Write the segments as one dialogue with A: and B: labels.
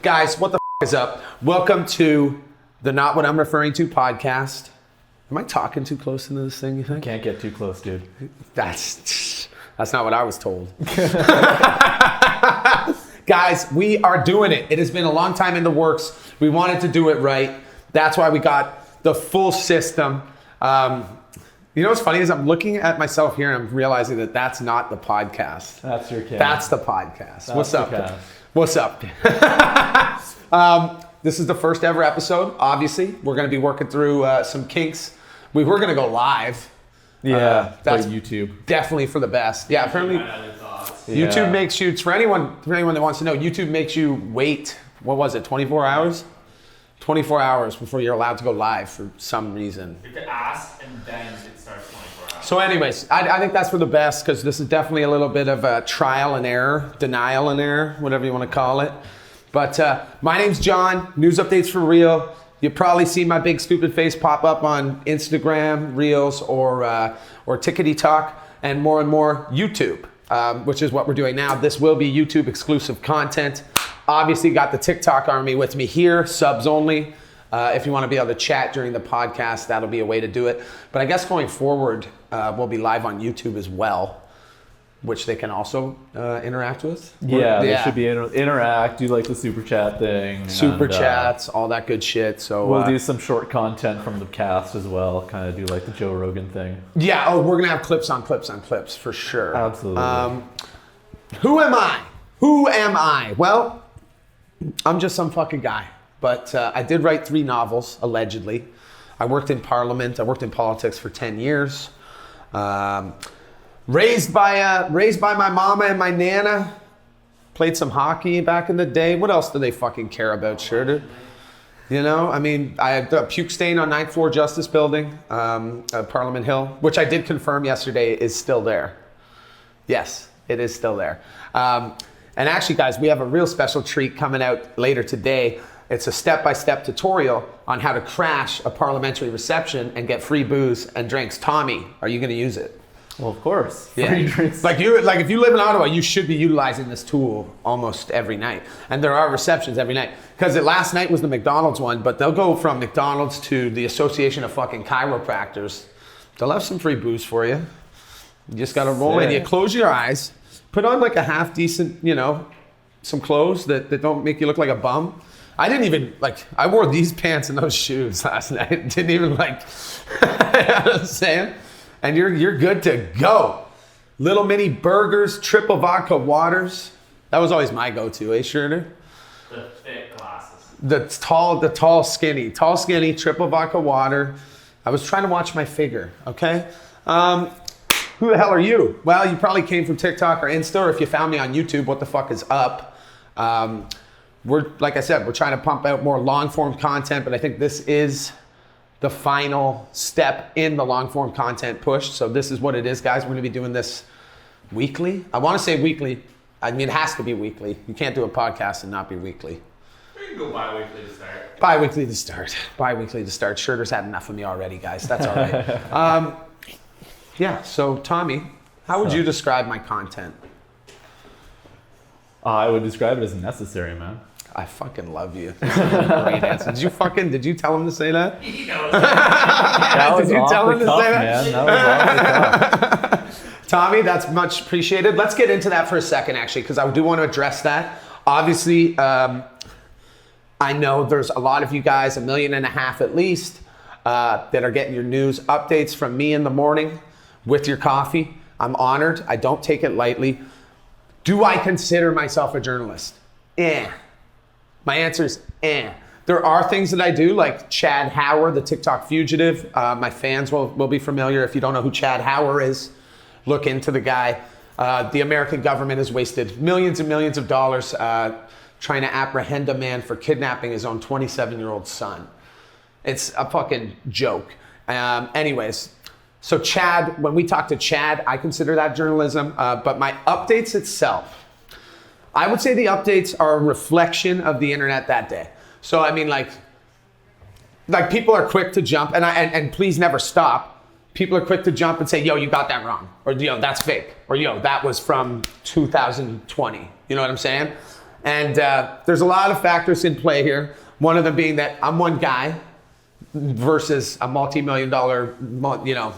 A: Guys, what the is up? Welcome to the Not What I'm Referring To podcast. Am I talking too close into this thing, you think?
B: Can't get too close, dude.
A: That's not what I was told. Guys, we are doing it. It has been a long time in the works. We wanted to do it right. That's why we got the full system. You know what's funny is I'm looking at myself here and I'm realizing that that's not the podcast.
B: That's your kid.
A: That's the podcast.
B: That's
A: What's up?
B: Cast.
A: What's up? This is the first ever episode. Obviously, we're going to be working through some kinks. We were going to go live.
B: Yeah,
A: that's
B: YouTube.
A: Definitely for the best. Yeah, apparently YouTube makes you, for anyone that wants to know, YouTube makes you wait, what was it, 24 hours? 24 hours before you're allowed to go live for some reason.
C: You have to ask and then it starts 24 hours.
A: So anyways, I think that's for the best because this is definitely a little bit of a trial and error, denial and error, whatever you want to call it. But my name's John, News Updates for Real. You'll probably see my big stupid face pop up on Instagram, Reels, or Tickety Talk, and more YouTube, which is what we're doing now. This will be YouTube exclusive content. Obviously got the TikTok army with me here, subs only. If you want to be able to chat during the podcast, that'll be a way to do it. But I guess going forward, we'll be live on YouTube as well, which they can also interact with.
B: Yeah, they should be interact, do like the super chat thing.
A: Super chats, all that good shit. So
B: we'll do some short content from the cast as well, kind of do like the Joe Rogan thing.
A: Yeah, we're going to have clips on clips for sure.
B: Absolutely.
A: Who am I? Well, I'm just some fucking guy. But I did write 3 novels, allegedly. I worked in Parliament. I worked in politics for 10 years. Raised by my mama and my nana. Played some hockey back in the day. What else do they fucking care about, Schroeder? You know, I mean, I had a puke stain on 9th floor Justice Building, Parliament Hill, which I did confirm yesterday is still there. Yes, it is still there. And actually, guys, we have a real special treat coming out later today. It's a step-by-step tutorial on how to crash a parliamentary reception and get free booze and drinks. Tommy, are you going to use it?
B: Well, of course.
A: Yeah.
B: Free drinks.
A: Like if you live in Ottawa, you should be utilizing this tool almost every night. And there are receptions every night. Because last night was the McDonald's one, but they'll go from McDonald's to the Association of fucking Chiropractors. They'll have some free booze for you. You just got to roll in. You close your eyes, put on like a half decent, some clothes that don't make you look like a bum. I didn't even, I wore these pants and those shoes last night. Didn't even you know what I'm saying? And you're good to go. Little mini burgers, triple vodka waters. That was always my go-to, eh, Schroeder?
C: The thick glasses.
A: The tall, skinny, triple vodka water. I was trying to watch my figure, okay? Who the hell are you? Well, you probably came from TikTok or Insta, or if you found me on YouTube, what the fuck is up? Like I said, we're trying to pump out more long-form content, but I think this is the final step in the long-form content push. So this is what it is, guys. We're gonna be doing this weekly. I wanna say weekly. I mean, it has to be weekly. You can't do a podcast and not be weekly.
C: We can go bi-weekly to start.
A: Bi-weekly to start. Schroeder's had enough of me already, guys. That's all right. Yeah, so Tommy, how would you describe my content?
B: I would describe it as necessary, man.
A: I fucking love you. Great answer. Did you tell him to say that?
C: He knows.
B: That
A: Did you tell him to say that?
B: Man. That was off the cuff.
A: Tommy, that's much appreciated. Let's get into that for a second, actually, because I do want to address that. Obviously, I know there's a lot of you guys, 1.5 million at least, that are getting your news updates from me in the morning with your coffee. I'm honored. I don't take it lightly. Do I consider myself a journalist? My answer is There are things that I do, like Chad Hauer, the TikTok fugitive. My fans will be familiar. If you don't know who Chad Hauer is, look into the guy. The American government has wasted millions and millions of dollars trying to apprehend a man for kidnapping his own 27-year-old son. It's a fucking joke. Anyways, so Chad, when we talk to Chad, I consider that journalism. But my updates itself, I would say the updates are a reflection of the internet that day. So I mean, like people are quick to jump, and please never stop. People are quick to jump and say, yo, you got that wrong. Or, yo, that's fake. Or, yo, that was from 2020. You know what I'm saying? And there's a lot of factors in play here. One of them being that I'm one guy versus a multi-million-dollar,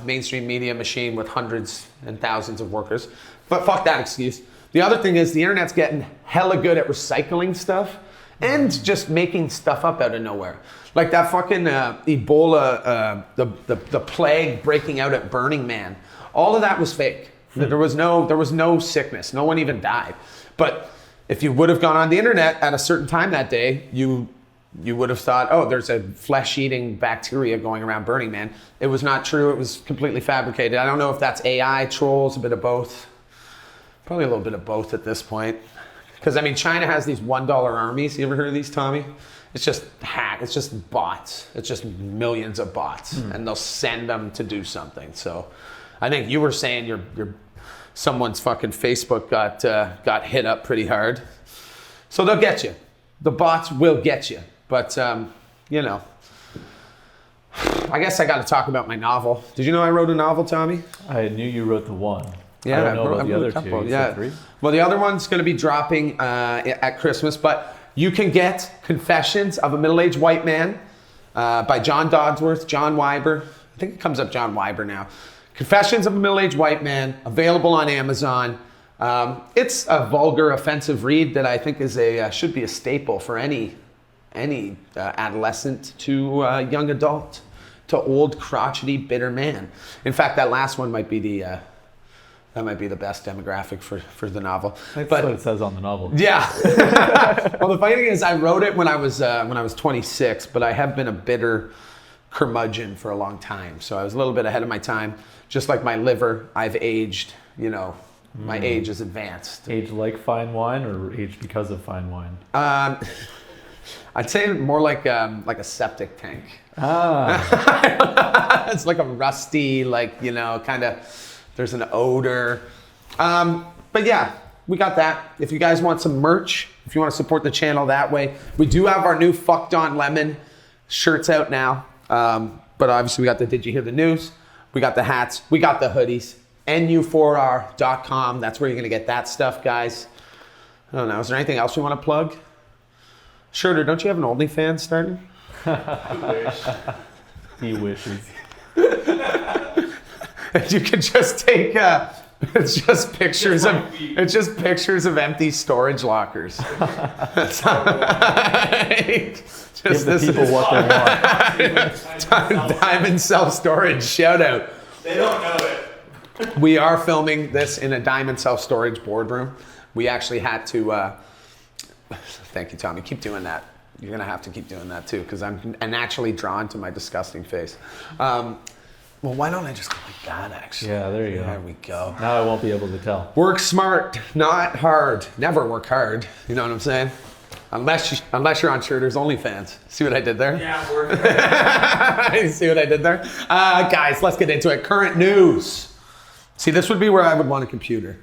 A: mainstream media machine with hundreds and thousands of workers. But fuck that excuse. The other thing is the internet's getting hella good at recycling stuff and just making stuff up out of nowhere. Like that fucking Ebola, the plague breaking out at Burning Man. All of that was fake. There was no sickness. No one even died. But if you would have gone on the internet at a certain time that day, you would have thought, oh, there's a flesh-eating bacteria going around Burning Man. It was not true. It was completely fabricated. I don't know if that's AI, trolls, a bit of both. Probably a little bit of both at this point. Because, I mean, China has these $1 armies. You ever heard of these, Tommy? It's just it's just bots. It's just millions of bots. And they'll send them to do something. So I think you were saying your someone's fucking Facebook got hit up pretty hard. So they'll get you. The bots will get you. But, I guess I got to talk about my novel. Did you know I wrote a novel, Tommy?
B: I knew you wrote the one.
A: Yeah,
B: I don't know about the other
A: couple.
B: two.
A: Yeah.
B: 3?
A: Well, the other one's going to be dropping at Christmas, but you can get Confessions of a Middle-Aged White Man by John Dodsworth, John Wyber. I think it comes up John Wyber now. Confessions of a Middle-Aged White Man, available on Amazon. It's a vulgar, offensive read that I think is should be a staple for any adolescent to young adult to old, crotchety, bitter man. In fact, that last one might be the best demographic for the novel.
B: That's what it says on the novel.
A: Yeah. Well, the funny thing is, I wrote it when I was 26, but I have been a bitter curmudgeon for a long time. So I was a little bit ahead of my time. Just like my liver, I've aged. My age is advanced.
B: Age like fine wine, or age because of fine wine?
A: I'd say more like a septic tank.
B: Ah.
A: It's like a rusty, kind of. There's an odor. But yeah, we got that. If you guys want some merch, if you want to support the channel that way, we do have our new Fucked on Lemon shirts out now. But obviously we got the Did You Hear the News? We got the hats. We got the hoodies. nu4r.com. That's where you're going to get that stuff, guys. I don't know. Is there anything else you want to plug? Schurter, don't you have an OnlyFans starting?
B: He wishes.
A: You can just take it's just pictures of empty storage lockers. Just
B: Give the people what they want.
A: Diamond self-storage, shout out.
C: They don't know it.
A: We are filming this in a Diamond self-storage boardroom. We actually had to thank you, Tommy. Keep doing that. You're gonna have to keep doing that too, because I'm naturally drawn to my disgusting face. Well, why don't I just go like that, actually?
B: Yeah, there you go.
A: There we go.
B: Now I won't be able to tell.
A: Work smart, not hard. Never work hard. You know what I'm saying? Unless you're on Schurter's OnlyFans. See what I did there?
C: Yeah, we're
A: See what I did there? Guys, let's get into it. Current news. See, this would be where I would want a computer.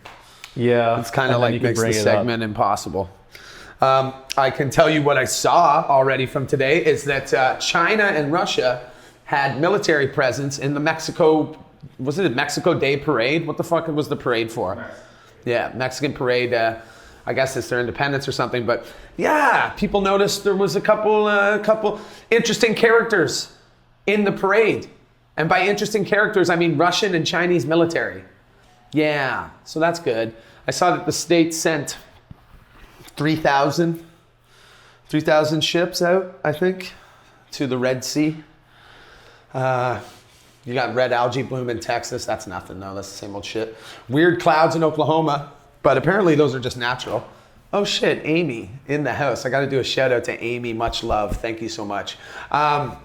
B: Yeah.
A: It's kind of like makes the segment impossible. I can tell you what I saw already from today is that China and Russia had military presence in the Mexico Day Parade? What the fuck was the parade for? Yeah, Mexican parade. I guess it's their independence or something. But yeah, people noticed there was a couple interesting characters in the parade. And by interesting characters, I mean Russian and Chinese military. Yeah, so that's good. I saw that the States sent 3,000 ships out, I think, to the Red Sea. You got red algae bloom in Texas. That's nothing, though. That's the same old shit. Weird clouds in Oklahoma, but apparently those are just natural. Oh shit, Amy in the house. I got to do a shout out to Amy. Much love. Thank you so much. What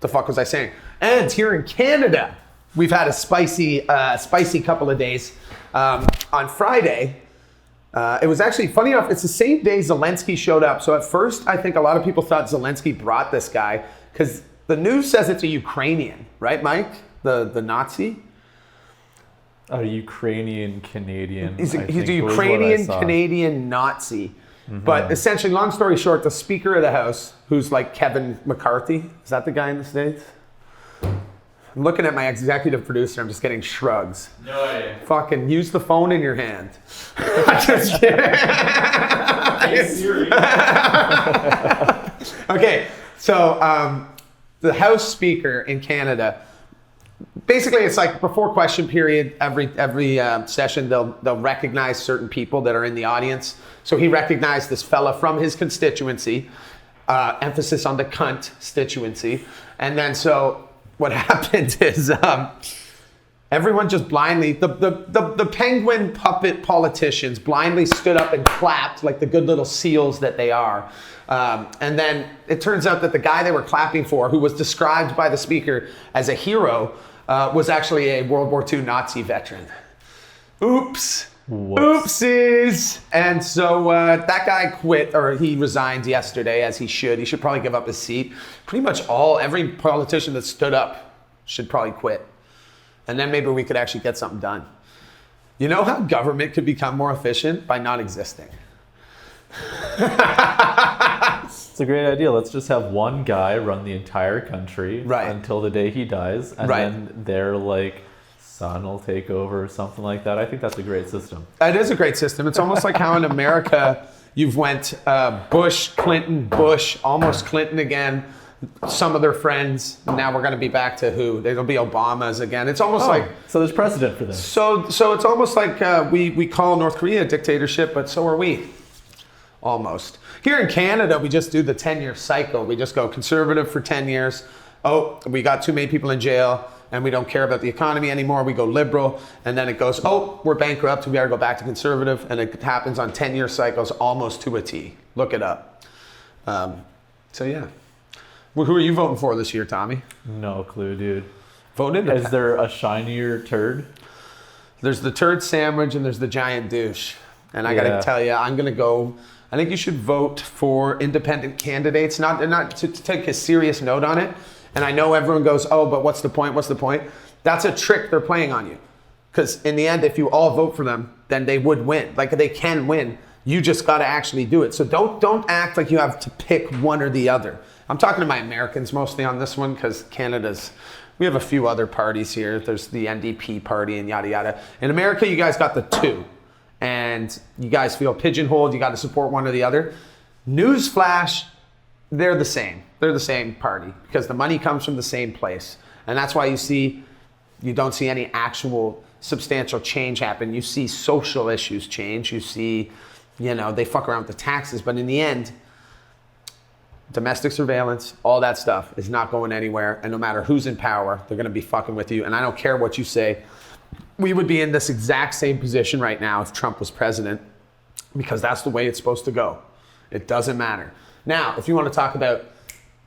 A: the fuck was I saying? And here in Canada, we've had a spicy couple of days. On Friday, it was actually, funny enough, it's the same day Zelensky showed up. So at first, I think a lot of people thought Zelensky brought this guy because the news says it's a Ukrainian, right, Mike? The Nazi?
B: A Ukrainian Canadian.
A: He's a Ukrainian Canadian Nazi. Mm-hmm. But essentially, long story short, the Speaker of the House, who's like Kevin McCarthy, is that the guy in the States? I'm looking at my executive producer, I'm just getting shrugs.
C: no idea.
A: Fucking use the phone in your hand. Just kidding.
C: Hey, Siri.
A: Okay, so the House Speaker in Canada, basically it's like before question period, every session they'll recognize certain people that are in the audience. So he recognized this fella from his constituency, emphasis on the constituency. And then so what happened is everyone just blindly, the penguin puppet politicians blindly stood up and clapped like the good little seals that they are. And then it turns out that the guy they were clapping for, who was described by the speaker as a hero, was actually a World War II Nazi veteran. Oops.
B: Whoops.
A: Oopsies. And so that guy quit, or he resigned yesterday, as he should. He should probably give up his seat. Pretty much every politician that stood up should probably quit. And then maybe we could actually get something done. You know how government could become more efficient? By not existing.
B: It's a great idea. Let's just have one guy run the entire country until the day he dies, and then their son will take over or something like that. I think that's a great system.
A: It is a great system. It's almost like how in America you've went Bush, Clinton, Bush, almost Clinton again. Some of their friends. Now we're going to be back to who? It'll be Obama's again. It's almost
B: so there's precedent for this.
A: So it's almost like we call North Korea a dictatorship, but so are we. Almost. Here in Canada, we just do the 10-year cycle. We just go conservative for 10 years. Oh, we got too many people in jail and we don't care about the economy anymore. We go liberal, and then it goes, oh, we're bankrupt. We got to go back to conservative, and it happens on 10-year cycles almost to a T. Look it up. So yeah. Well, who are you voting for this year, Tommy?
B: No clue, dude.
A: Voted?
B: Is there a shinier turd?
A: There's the turd sandwich and there's the giant douche. And I got to tell you, I'm going to go. I think you should vote for independent candidates, not to take a serious note on it. And I know everyone goes, oh, but what's the point? What's the point? That's a trick they're playing on you. Because in the end, if you all vote for them, then they would win. Like, they can win. You just got to actually do it. So don't act like you have to pick one or the other. I'm talking to my Americans mostly on this one, because we have a few other parties here. There's the NDP party and yada, yada. In America, you guys got the two. And you guys feel pigeonholed. You got to support one or the other. Newsflash, they're the same. They're the same party, because the money comes from the same place. And that's why you don't see any actual substantial change happen. You see social issues change. You see, they fuck around with the taxes. But in the end, domestic surveillance, all that stuff is not going anywhere. And no matter who's in power, they're going to be fucking with you. And I don't care what you say. We would be in this exact same position right now if Trump was president, because that's the way it's supposed to go. It doesn't matter. Now, if you want to talk about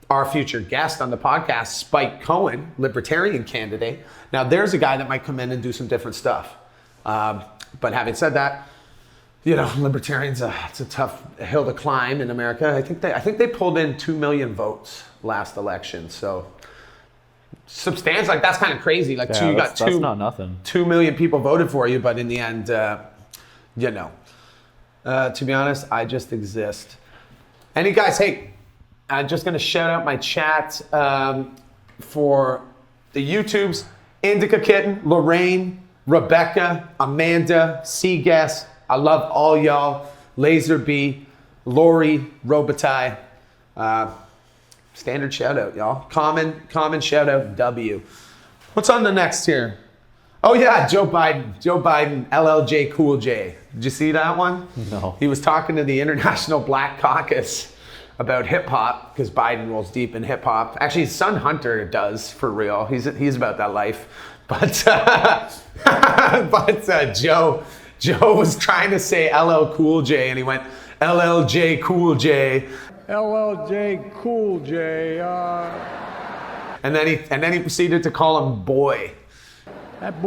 A: our future guest on the podcast, Spike Cohen, libertarian candidate. Now, there's a guy that might come in and do some different stuff. But having said that, libertarians, it's a tough hill to climb in America. I think they pulled in 2 million votes last election. So substantial, that's kind of crazy.
B: That's not nothing.
A: 2 million people voted for you, but in the end, to be honest, I just exist. And you guys, hey, I'm just going to shout out my chat for the YouTubes: Indica Kitten, Lorraine, Rebecca, Amanda, Seaguess. I love all y'all. Laser B, Lori, Robitaille. Standard shout out, y'all. Common shout out, W. What's on the next here? Oh yeah, Joe Biden, LLJ Cool J. Did you see that one?
B: No.
A: He was talking to the International Black Caucus about hip hop, because Biden rolls deep in hip hop. Actually, his son Hunter does, for real. He's about that life. But Joe was trying to say LL Cool J, and he went LLJ Cool J.
D: LLJ Cool J.
A: And then he proceeded to call him boy.
D: That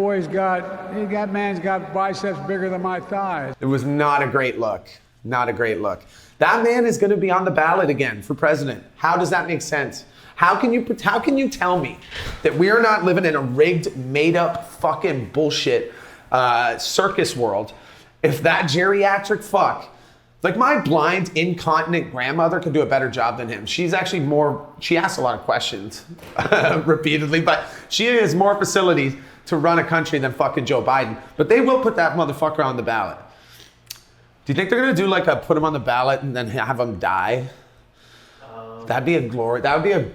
D: man's got biceps bigger than my thighs.
A: It was not a great look. Not a great look. That man is going to be on the ballot again for president. How does that make sense? How can you tell me that we are not living in a rigged, made-up fucking bullshit circus world if that geriatric fuck, like my blind, incontinent grandmother, could do a better job than him? She's actually she asks a lot of questions repeatedly, but she has more facilities to run a country than fucking Joe Biden. But they will put that motherfucker on the ballot. Do you think they're gonna do like a put them on the ballot and then have them die? That'd be a glory. That would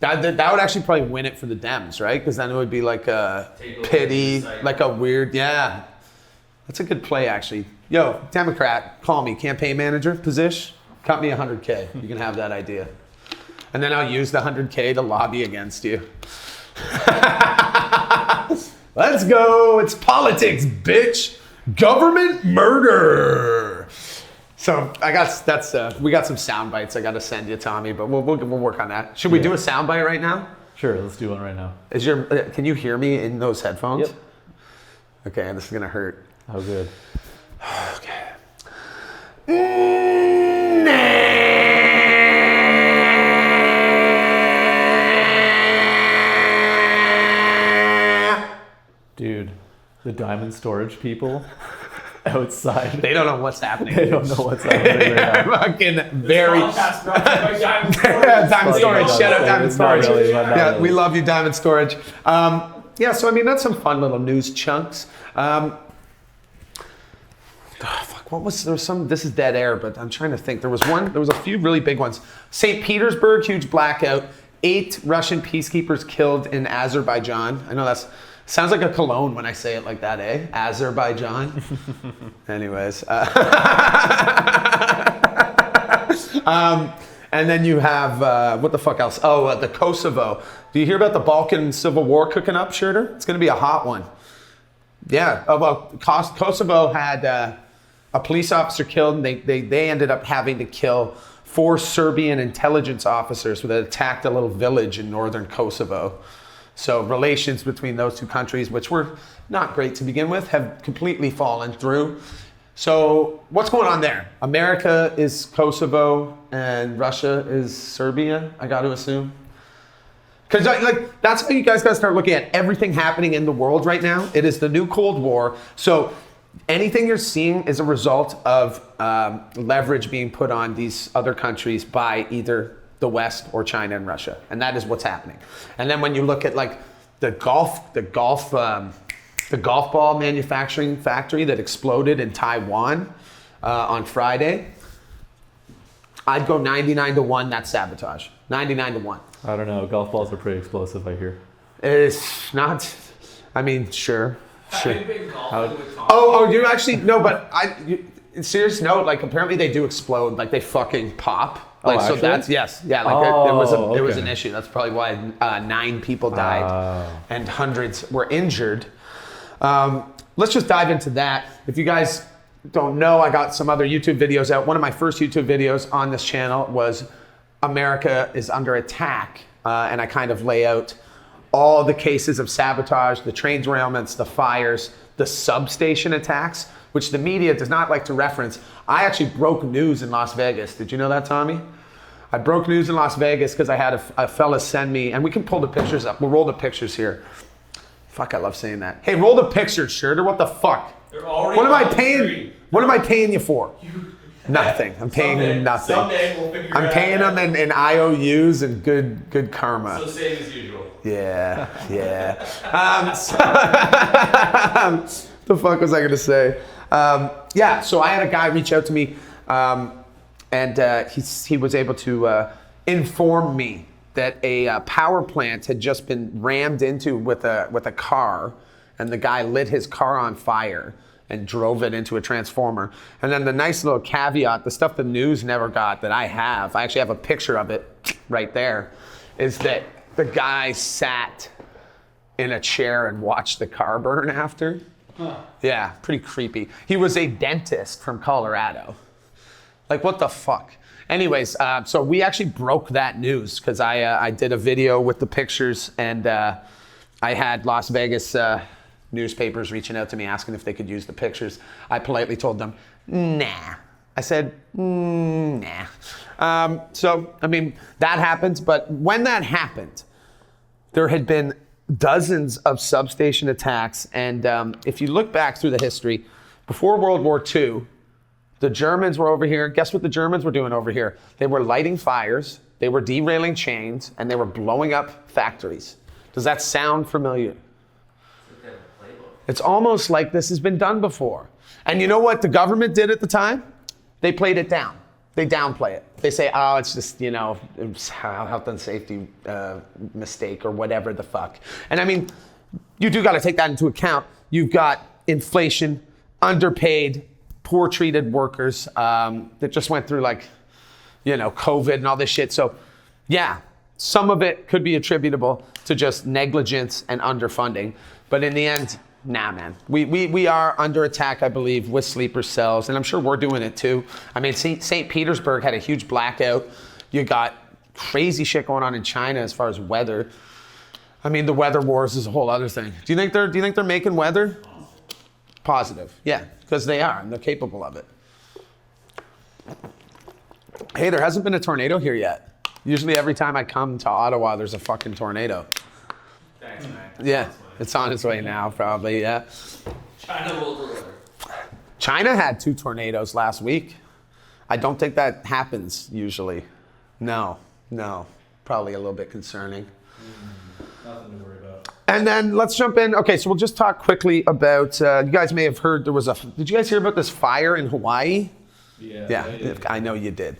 A: would actually probably win it for the Dems, right? Because then it would be like a pity, like a weird, yeah. That's a good play, actually. Yo, Democrat, call me, campaign manager position. Cut me $100K. You can have that idea, and then I'll use the $100K to lobby against you. Let's go. It's politics, bitch. Government murder. So we got some sound bites I got to send you, Tommy, but we'll work on that. Should we do a sound bite right now?
B: Sure, let's do one right now.
A: Can you hear me in those headphones?
B: Yep.
A: Okay, this is gonna hurt.
B: Oh, good.
A: Okay.
B: Dude, the diamond storage people outside.
A: They don't know what's happening.
B: They don't know what's happening right now.
A: Fucking very.
C: Diamond
A: Storage. Shout out Diamond Storage.
B: Really,
A: Yeah, we love you, Diamond Storage. Yeah, so I mean, that's some fun little news chunks. This is dead air, but I'm trying to think. There was a few really big ones. St. Petersburg, huge blackout. 8 Russian peacekeepers killed in Azerbaijan. I know sounds like a cologne when I say it like that, eh? Azerbaijan. Anyways. And then you have, what the fuck else? Oh, the Kosovo. Do you hear about the Balkan Civil War cooking up, Schurter? It's going to be a hot one. Yeah. Oh, well, Kosovo had a police officer killed, and they ended up having to kill 4 Serbian intelligence officers that attacked a little village in northern Kosovo. So relations between those two countries, which were not great to begin with, have completely fallen through. So what's going on there? America is Kosovo and Russia is Serbia, I got to assume. Because that's how you guys got to start looking at everything happening in the world right now. It is the new Cold War. So anything you're seeing is a result of leverage being put on these other countries by either the West or China and Russia, and that is what's happening. And then when you look at like the golf ball manufacturing factory that exploded in Taiwan on Friday, I'd go 99-1. That's sabotage. 99-1.
B: I don't know. Golf balls are pretty explosive, I hear.
A: It's not. I mean, sure.
B: How,
A: you actually no, but serious note. Like apparently they do explode. Like they fucking pop. Like so that's yes, yeah. Like it was an issue. That's probably why 9 people died and hundreds were injured. Let's just dive into that. If you guys don't know, I got some other YouTube videos out. One of my first YouTube videos on this channel was America is under attack, and I kind of lay out all the cases of sabotage, the train derailments, the fires, the substation attacks, which the media does not like to reference. I actually broke news in Las Vegas. Did you know that, Tommy? I broke news in Las Vegas because I had a fella send me, and we can pull the pictures up. We'll roll the pictures here. Fuck, I love saying that. Hey, roll the pictures, Schurter. What the fuck?
C: They're already
A: what am I
C: on the
A: paying?
C: screen.
A: What am I paying you for? Nothing. I'm paying you nothing.
C: Someday we'll figure
A: I'm paying them in IOUs and good karma.
C: So same as usual.
A: Yeah. The fuck was I gonna say? Yeah, so I had a guy reach out to me, and he was able to inform me that a power plant had just been rammed into with a car, and the guy lit his car on fire and drove it into a transformer. And then the nice little caveat, the stuff the news never got that I actually have a picture of it right there, is that the guy sat in a chair and watched the car burn after. Huh. Yeah, pretty creepy. He was a dentist from Colorado. Like, what the fuck? Anyways, so we actually broke that news because I did a video with the pictures, and I had Las Vegas newspapers reaching out to me asking if they could use the pictures. I politely told them, nah. I said, nah. So, I mean, that happens, but when that happened, there had been dozens of substation attacks, and if you look back through the history, before World War II, the Germans were over here. Guess what the Germans were doing over here? They were lighting fires, they were derailing chains, and they were blowing up factories. Does that sound familiar? It's almost like this has been done before. And you know what the government did at the time? They played it down. They downplay it. They say, oh, it's just, you know, it's a health and safety mistake or whatever the fuck. And I mean, you do got to take that into account. You've got inflation, underpaid, poor treated workers that just went through like, you know, COVID and all this shit. So yeah, some of it could be attributable to just negligence and underfunding. But in the end, nah, man. We are under attack, I believe, with sleeper cells, and I'm sure we're doing it too. I mean, St. Petersburg had a huge blackout. You got crazy shit going on in China as far as weather. I mean, the weather wars is a whole other thing. Do you think they're making weather? Positive, yeah, because they are, and they're capable of it. Hey, there hasn't been a tornado here yet. Usually every time I come to Ottawa, there's a fucking tornado.
C: Thanks, man.
A: Yeah, it's on its way now, probably, yeah.
C: China will deliver.
A: China had 2 tornadoes last week. I don't think that happens usually. No, probably a little bit concerning.
B: Nothing to worry about.
A: And then let's jump in. Okay, so we'll just talk quickly about, you guys may have heard did you guys hear about this fire in Hawaii? Yeah, I know you did.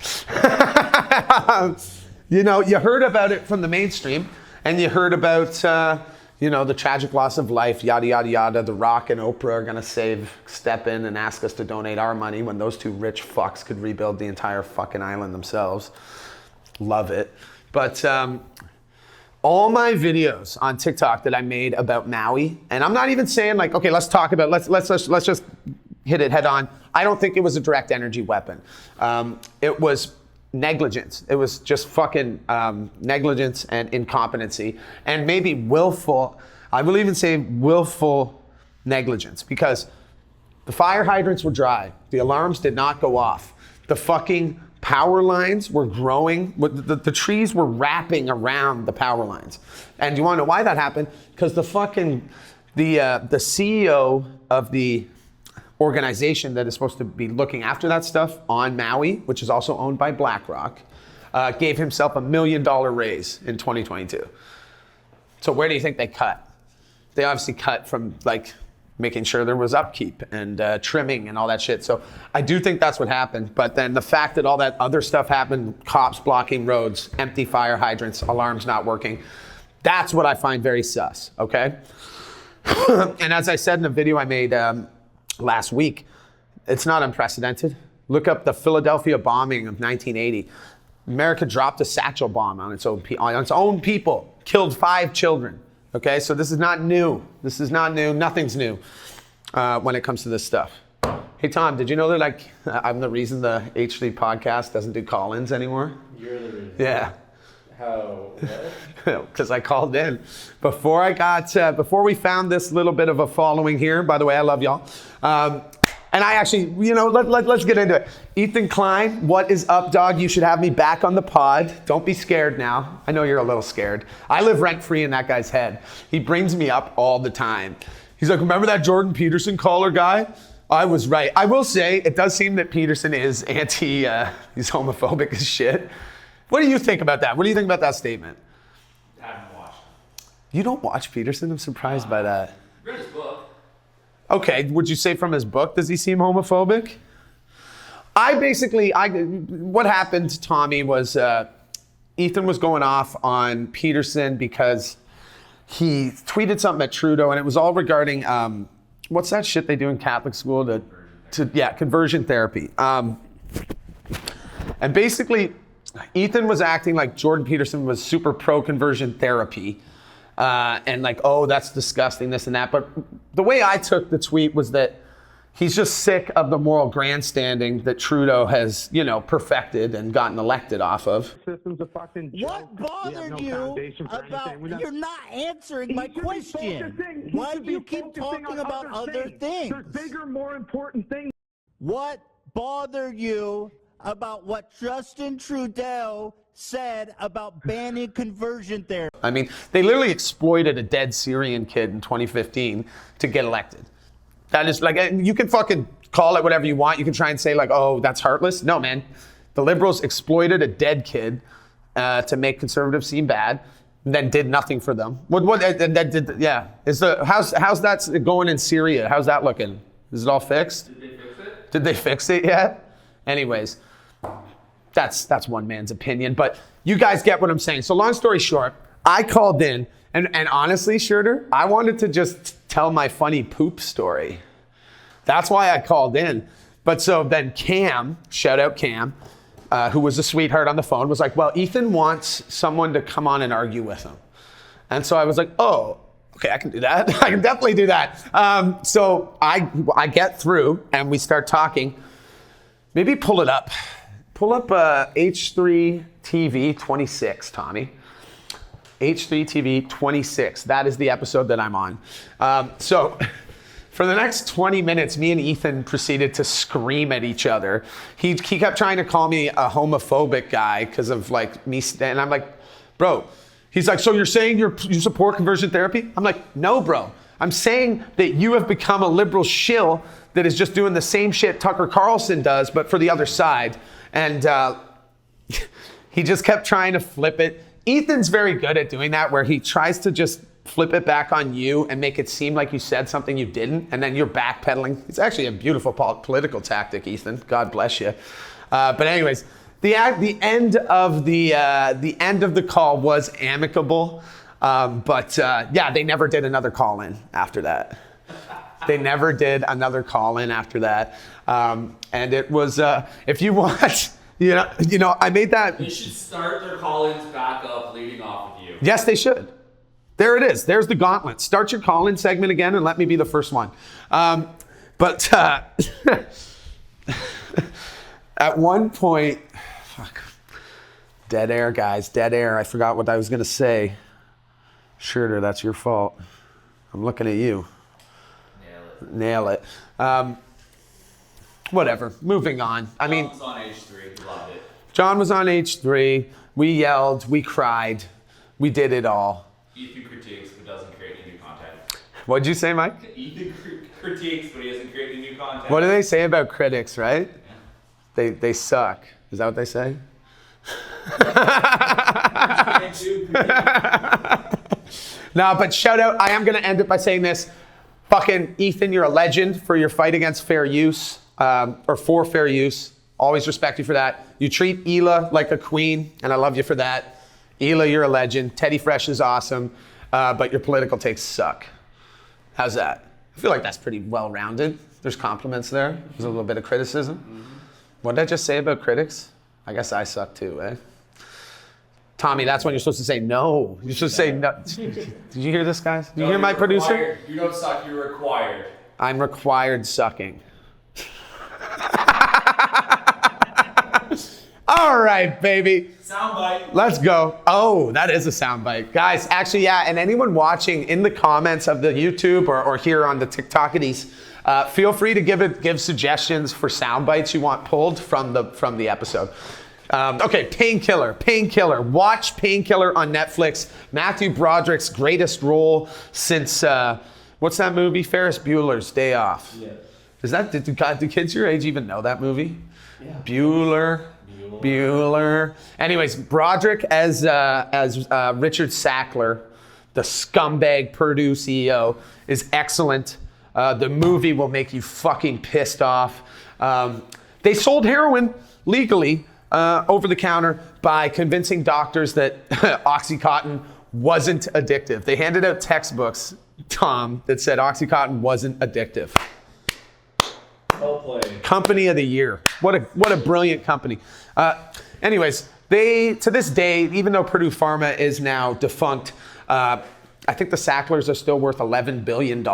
A: You know, you heard about it from the mainstream, and you heard about, you know, the tragic loss of life, yada, yada, yada. The Rock and Oprah are going to step in and ask us to donate our money when those 2 rich fucks could rebuild the entire fucking island themselves. Love it. But all my videos on TikTok that I made about Maui, and I'm not even saying like, okay, let's talk about, let's just hit it head on. I don't think it was a direct energy weapon. It was negligence. It was just fucking negligence and incompetency, and maybe willful, I will even say willful negligence, because the fire hydrants were dry. The alarms did not go off. The fucking power lines were growing. The trees were wrapping around the power lines. And you want to know why that happened? Because the CEO of the organization that is supposed to be looking after that stuff on Maui, which is also owned by BlackRock, gave himself $1 million raise in 2022. So where do you think they cut? They obviously cut from like making sure there was upkeep and trimming and all that shit. So I do think that's what happened. But then the fact that all that other stuff happened, cops blocking roads, empty fire hydrants, alarms not working, that's what I find very sus, okay? And as I said in a video I made last week, it's not unprecedented. Look up the Philadelphia bombing of 1980. America dropped a satchel bomb on its own people, killed 5 children. Okay, so this is not new. This is not new. Nothing's new when it comes to this stuff. Hey Tom, did you know that like I'm the reason the H3 podcast doesn't do call-ins anymore? You're the reason. Yeah.
B: How?
A: Because I called in before we found this little bit of a following here. By the way, I love y'all. And I actually, you know, let's get into it. Ethan Klein, what is up, dog? You should have me back on the pod. Don't be scared now. I know you're a little scared. I live rent-free in that guy's head. He brings me up all the time. He's like, remember that Jordan Peterson caller guy? I was right. I will say, it does seem that Peterson is he's homophobic as shit. What do you think about that? What do you think about that statement?
C: I haven't watched.
A: You don't watch Peterson? I'm surprised by that.
C: Read his book.
A: Okay, would you say from his book, does he seem homophobic? What happened to Tommy was Ethan was going off on Peterson because he tweeted something at Trudeau, and it was all regarding, what's that shit they do in Catholic school? Conversion therapy. And basically, Ethan was acting like Jordan Peterson was super pro-conversion therapy. And like, oh, that's disgusting, this and that. But the way I took the tweet was that he's just sick of the moral grandstanding that Trudeau has, you know, perfected and gotten elected off of.
E: What bothered you about, you're not answering my question. Why do you keep talking about other things?
F: There's bigger, more important things.
E: What bothered you about what Justin Trudeau said about banning conversion therapy?
A: I mean, they literally exploited a dead Syrian kid in 2015 to get elected. That is like, you can fucking call it whatever you want. You can try and say like, oh, that's heartless. No, man. The Liberals exploited a dead kid to make conservatives seem bad, and then did nothing for them. How's that going in Syria? How's that looking? Is it all fixed?
C: Did they fix it?
A: Did they fix it yet? Anyways, that's one man's opinion, but you guys get what I'm saying. So long story short, I called in, and honestly, Schurter, I wanted to just tell my funny poop story. That's why I called in. But so then Cam, shout out Cam, who was a sweetheart on the phone, was like, well, Ethan wants someone to come on and argue with him. And so I was like, oh, okay, I can do that. I can definitely do that. So I get through and we start talking. Maybe pull it up. Pull up H3 TV 26, Tommy. H3 TV 26. That is the episode that I'm on. So for the next 20 minutes, me and Ethan proceeded to scream at each other. He kept trying to call me a homophobic guy because of like me, and I'm like, bro. He's like, so you're saying you support conversion therapy? I'm like, no, bro. I'm saying that you have become a liberal shill that is just doing the same shit Tucker Carlson does, but for the other side. And he just kept trying to flip it. Ethan's very good at doing that, where he tries to just flip it back on you and make it seem like you said something you didn't, and then you're backpedaling. It's actually a beautiful political tactic, Ethan. God bless you. But anyways, the end of the call was amicable, but they never did another call in after that. They never did another call in after that, and it was if you watch, you know, I made that.
C: They should start their call-ins back up, leading off with you.
A: Yes, they should. There it is. There's the gauntlet. Start your call-in segment again, and let me be the first one. But at one point. Fuck. Dead air, guys. Dead air. I forgot what I was going to say. Schurter, that's your fault. I'm looking at you. Nail it. Whatever. Moving on.
C: John was on H3. Loved it.
A: John was on H3. We yelled. We cried. We did it all.
C: Ethan critiques but doesn't create any new content.
A: What'd you say, Mike?
C: Ethan critiques but he doesn't create any new content.
A: What do they say about critics, right? Yeah. They suck. Is that what they say? No, but shout out. I am going to end it by saying this. Fucking Ethan, you're a legend for your fight against fair use, or for fair use. Always respect you for that. You treat Hila like a queen, and I love you for that. Hila, you're a legend. Teddy Fresh is awesome, but your political takes suck. How's that? I feel like that's pretty well-rounded. There's compliments there. There's a little bit of criticism. Mm-hmm. What did I just say about critics? I guess I suck too, eh? Tommy, that's when you're supposed to say no. You're supposed to say no. Did you hear this, guys? Did you hear my producer?
C: You don't suck, you're required.
A: I'm required sucking. All right, baby.
C: Soundbite.
A: Let's go. Oh, that is a soundbite. Guys, actually, yeah, and anyone watching in the comments of the YouTube or here on the TikTokities, feel free to give suggestions for sound bites you want pulled from the episode. Okay, Painkiller. Watch Painkiller on Netflix. Matthew Broderick's greatest role since what's that movie? Ferris Bueller's Day Off. Yeah. Is that do kids your age even know that movie? Yeah. Bueller. Anyways, Broderick as Richard Sackler, the scumbag Purdue CEO, is excellent. The movie will make you fucking pissed off. They sold heroin legally over the counter by convincing doctors that Oxycontin wasn't addictive. They handed out textbooks, Tom, that said Oxycontin wasn't addictive.
B: Well played.
A: Company of the year. What a brilliant company. Anyways, they, to this day, even though Purdue Pharma is now defunct, I think the Sacklers are still worth $11 billion.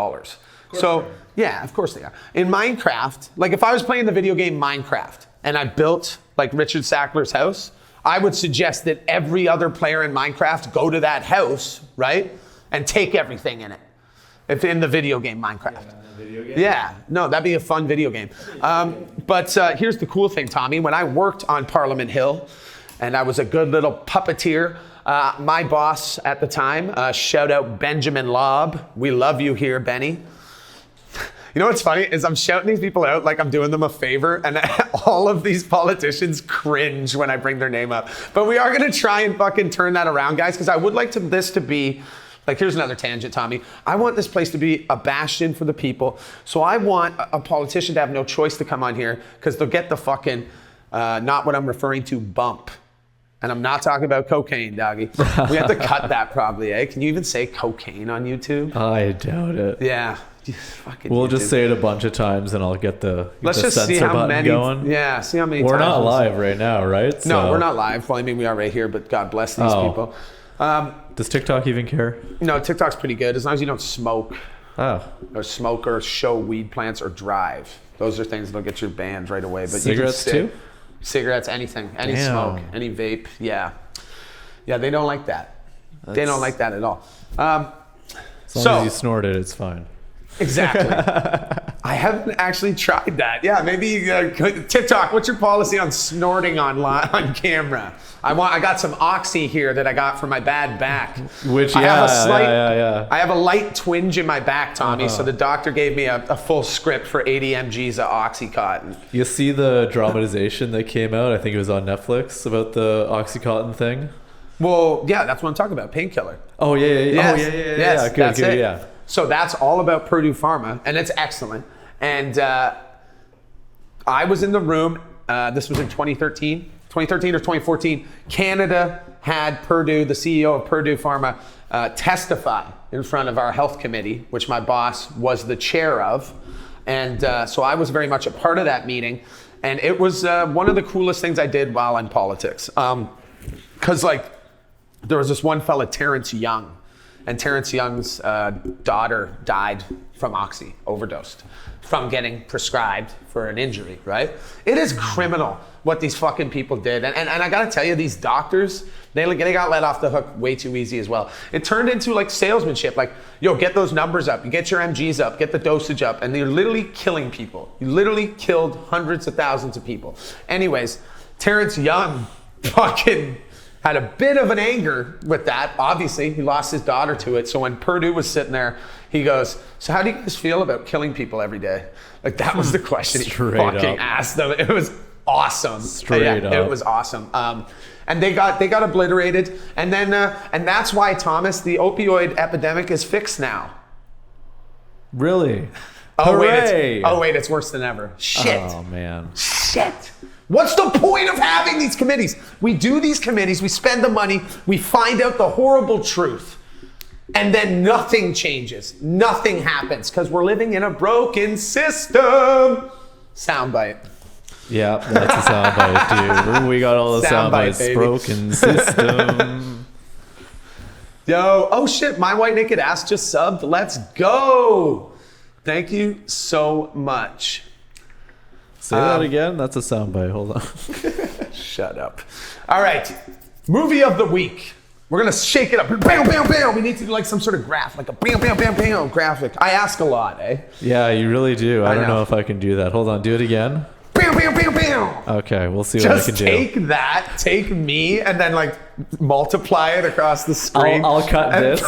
A: So, yeah, of course they are. In Minecraft, like if I was playing the video game Minecraft and I built like Richard Sackler's house, I would suggest that every other player in Minecraft go to that house, right? And take everything in it. If in the video game Minecraft. Yeah, no, that'd be a fun video game. But here's the cool thing, Tommy. When I worked on Parliament Hill and I was a good little puppeteer, my boss at the time, shout out Benjamin Lobb. We love you here, Benny. You know what's funny is I'm shouting these people out like I'm doing them a favor, and all of these politicians cringe when I bring their name up. But we are going to try and fucking turn that around, guys, because I would like this to be Like, here's another tangent, Tommy. I want this place to be a bastion for the people. So I want a politician to have no choice to come on here because they'll get the fucking, not what I'm referring to, bump. And I'm not talking about cocaine, doggy. We have to cut that probably, eh? Can you even say cocaine on YouTube?
B: I doubt it.
A: Yeah.
B: We'll just say it a bunch of times and I'll get the
A: Let's just
B: censor
A: see how
B: button
A: many.
B: going.
A: Yeah, see how many
B: We're
A: times.
B: not live right now, right?
A: No, we're not live. Well, I mean, we are right here, but God bless these people.
B: Does TikTok even care?
A: No, TikTok's pretty good as long as you don't smoke.
B: Oh.
A: Or smoke or show weed plants or drive. Those are things that'll get you banned right away. But
B: cigarettes
A: you can
B: too?
A: Cigarettes, anything. Any
B: Damn.
A: smoke, any vape. Yeah. Yeah, they don't like that. They don't like that at all.
B: As long as you snort it, it's fine.
A: Exactly. I haven't actually tried that. Yeah, maybe TikTok. What's your policy on snorting on camera? I got some Oxy here that I got for my bad back.
B: Which
A: I
B: I
A: have a light twinge in my back, Tommy. So the doctor gave me a full script for 80 mg's of OxyContin.
B: You see the dramatization that came out? I think it was on Netflix about the OxyContin thing.
A: Well, yeah, that's what I'm talking about. Painkiller.
B: Oh yeah.
A: Yes.
B: Oh yeah.
A: Yes,
B: Good.
A: that's it.
B: Yeah.
A: So that's all about Purdue Pharma, and it's excellent. And I was in the room. This was in 2013 or 2014. Canada had Purdue, the CEO of Purdue Pharma, testify in front of our health committee, which my boss was the chair of. And so I was very much a part of that meeting. And it was one of the coolest things I did while in politics. Because there was this one fella, Terrence Young. And Terrence Young's daughter died from Oxy, overdosed, from getting prescribed for an injury, right? It is criminal what these fucking people did. And I gotta tell you, these doctors, they got let off the hook way too easy as well. It turned into like salesmanship, like, yo, get those numbers up, you get your MGs up, get the dosage up, and they're literally killing people. You literally killed hundreds of thousands of people. Anyways, Terrence Young fucking had a bit of an anger with that. Obviously, he lost his daughter to it. So when Purdue was sitting there, he goes, so how do you guys feel about killing people every day? Like, that was the question he fucking asked them. It was awesome.
B: Straight up.
A: It was awesome. And they got obliterated. And then, and that's why, Thomas, the opioid epidemic is fixed now.
B: Really?
A: Oh, wait, it's worse than ever. Shit.
B: Oh, man.
A: Shit. What's the point of having these committees? We do these committees, we spend the money, we find out the horrible truth, and then nothing changes. Nothing happens because we're living in a broken system. Soundbite.
B: Yeah, that's a soundbite, dude. We got all the soundbites.
A: Baby.
B: Broken system.
A: Yo, oh shit, My White Naked Ass just subbed. Let's go. Thank you so much.
B: Say that again. That's a soundbite. Hold on.
A: Shut up. All right. Movie of the week. We're going to shake it up. Bam, bam, bam. We need to do like some sort of graph, like a bam, bam, bam, bam graphic. I ask a lot, eh?
B: Yeah, you really do. I don't know if I can do that. Hold on. Do it again.
A: Bam, bam, bam, bam.
B: Okay, we'll see what I can do.
A: Just take that, take me, and then like multiply it across the screen.
B: I'll cut this.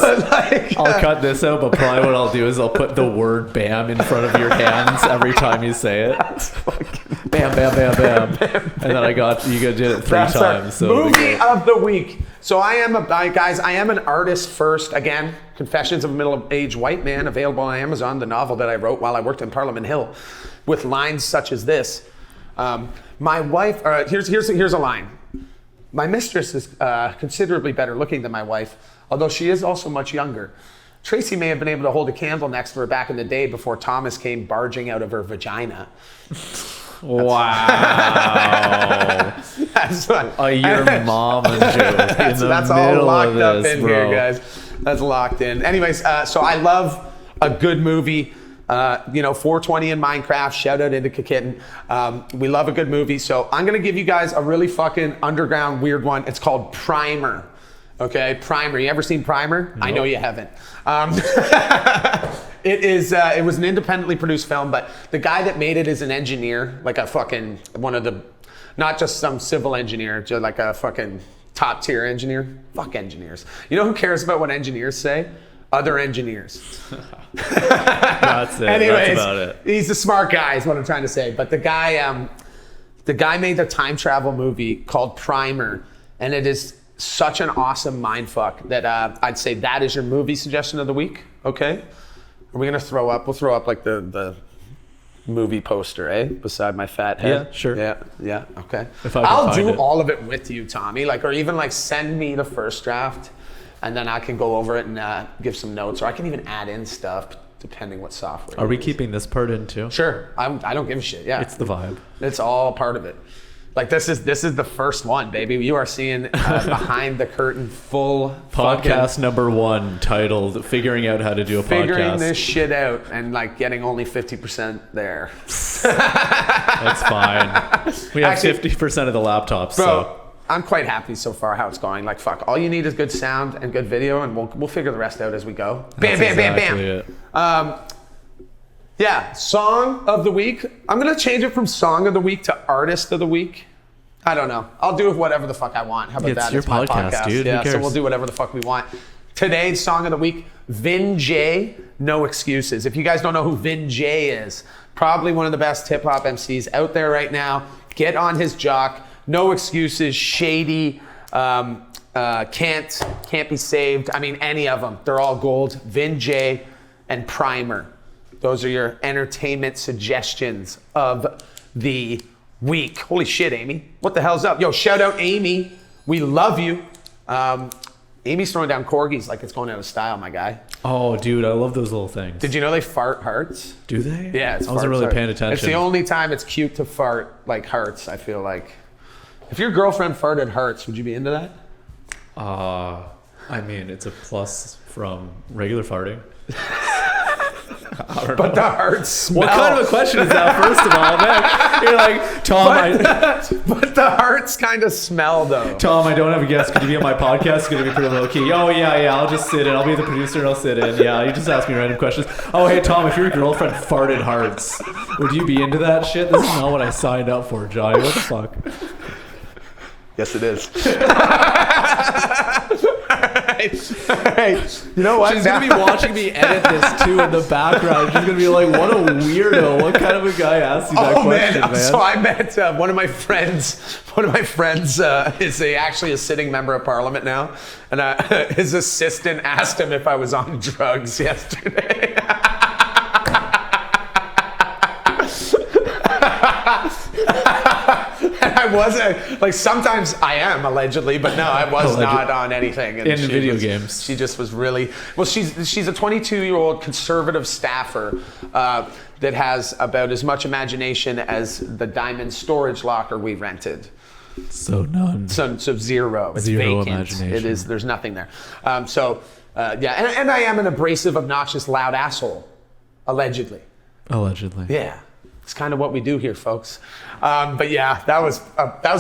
B: I'll cut this out, but probably what I'll do is I'll put the word "bam" in front of your hands every time you say it. Bam, bam, bam, bam, and then you did it 3 times. So
A: movie of the week. So I am an artist first. Again, Confessions of a Middle-Aged White Man, available on Amazon. The novel that I wrote while I worked in Parliament Hill, with lines such as this. My wife, here's a line. My mistress is considerably better looking than my wife, although she is also much younger. Tracy may have been able to hold a candle next to her back in the day before Thomas came barging out of her vagina.
B: Wow.
A: That's what,
B: your mama joke.
A: That's all locked up in here, guys. That's locked in. Anyways, so I love a good movie. 420 in Minecraft, shout out into Kitten. We love a good movie. So I'm going to give you guys a really fucking underground weird one. It's called Primer. Okay, Primer. You ever seen Primer? Nope. I know you haven't. It was an independently produced film, but the guy that made it is an engineer, like a fucking not just some civil engineer, just like a fucking top tier engineer. Fuck engineers. You know who cares about what engineers say? Other engineers.
B: That's it.
A: Anyways,
B: that's about it.
A: He's a smart guy is what I'm trying to say. But the guy made the time travel movie called Primer, and it is such an awesome mindfuck that I'd say that is your movie suggestion of the week. Okay. Are we going to throw up? We'll throw up like the movie poster, beside my fat head.
B: Yeah, sure.
A: Yeah. Okay.
B: I'll
A: do all of it with you, Tommy. Like, or even like send me the first draft, and then I can go over it and give some notes, or I can even add in stuff depending what software.
B: Are we keeping this part in too?
A: Sure. I don't give a shit. Yeah.
B: It's the vibe.
A: It's all part of it. Like this is the first one, baby. You are seeing behind the curtain full
B: podcast number 1 titled "Figuring Out How to Do a Podcast."
A: Figuring this shit out and like getting only 50% there.
B: That's fine. We have 50% of the laptops.
A: Bro,
B: so
A: I'm quite happy so far how it's going. Like fuck, all you need is good sound and good video, and we'll figure the rest out as we go. Bam,
B: That's
A: bam,
B: exactly
A: bam, bam. Yeah, song of the week. I'm gonna change it from song of the week to artist of the week. I don't know. I'll do whatever the fuck I want. How about that?
B: It's your podcast, dude.
A: Yeah,
B: Who cares?
A: so we'll do whatever the fuck we want. Today's song of the week, Vin J, No Excuses. If you guys don't know who Vin J is, probably one of the best hip hop MCs out there right now. Get on his jock. No Excuses, Shady, Can't Be Saved. I mean, any of them. They're all gold. Vin J and Primer. Those are your entertainment suggestions of the week. Holy shit, Amy. What the hell's up? Yo, shout out Amy. We love you. Amy's throwing down corgis like it's going out of style, my guy.
B: Oh, dude, I love those little things.
A: Did you know they fart hearts?
B: Do they?
A: Yeah,
B: I wasn't really paying attention.
A: It's the only time it's cute to fart like hearts, I feel like. If your girlfriend farted hearts, would you be into that?
B: I mean, it's a plus from regular farting.
A: But the hearts smell.
B: What kind of a question is that, first of all, man? You're like, Tom,
A: but the hearts kind of smell, though.
B: Tom, I don't have a guest. Could you be on my podcast? It's going to be pretty low key. Oh, yeah, I'll just sit in. I'll be the producer and I'll sit in. Yeah, you just ask me random questions. Oh, hey, Tom, if your girlfriend farted hearts, would you be into that shit? This is not what I signed up for, Johnny. What the fuck?
A: Yes, it is. All right. You know what?
B: She's going to be watching me edit this too in the background. She's going to be like, what a weirdo. What kind of a guy asked you that question, man?
A: So I met one of my friends. One of my friends is actually a sitting member of parliament now. And his assistant asked him if I was on drugs yesterday. And I wasn't, like, sometimes I am allegedly, but no, I was not on anything. And
B: in video games.
A: She just was really, well, she's a 22-year-old conservative staffer that has about as much imagination as the diamond storage locker we rented.
B: So none.
A: So zero. It's
B: zero
A: vacant.
B: Imagination.
A: It is, there's nothing there. Yeah, and I am an abrasive, obnoxious, loud asshole, allegedly.
B: Allegedly.
A: Yeah. It's kind of what we do here, folks. But yeah, that was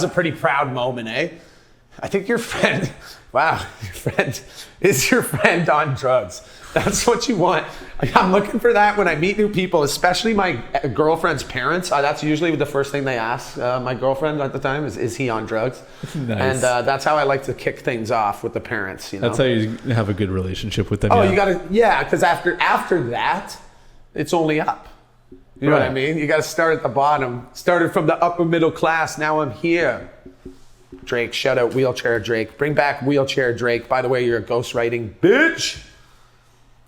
A: a pretty proud moment, eh? I think your friend, wow, is your friend on drugs. That's what you want. I'm looking for that when I meet new people, especially my girlfriend's parents. That's usually the first thing they ask my girlfriend at the time is he on drugs?
B: Nice.
A: And that's how I like to kick things off with the parents. You know?
B: That's how you have a good relationship with them.
A: Oh, yeah. Because after that, it's only up. You know what I mean? You got to start at the bottom. Started from the upper middle class. Now I'm here. Drake, shout out Wheelchair Drake. Bring back Wheelchair Drake. By the way, you're a ghostwriting bitch.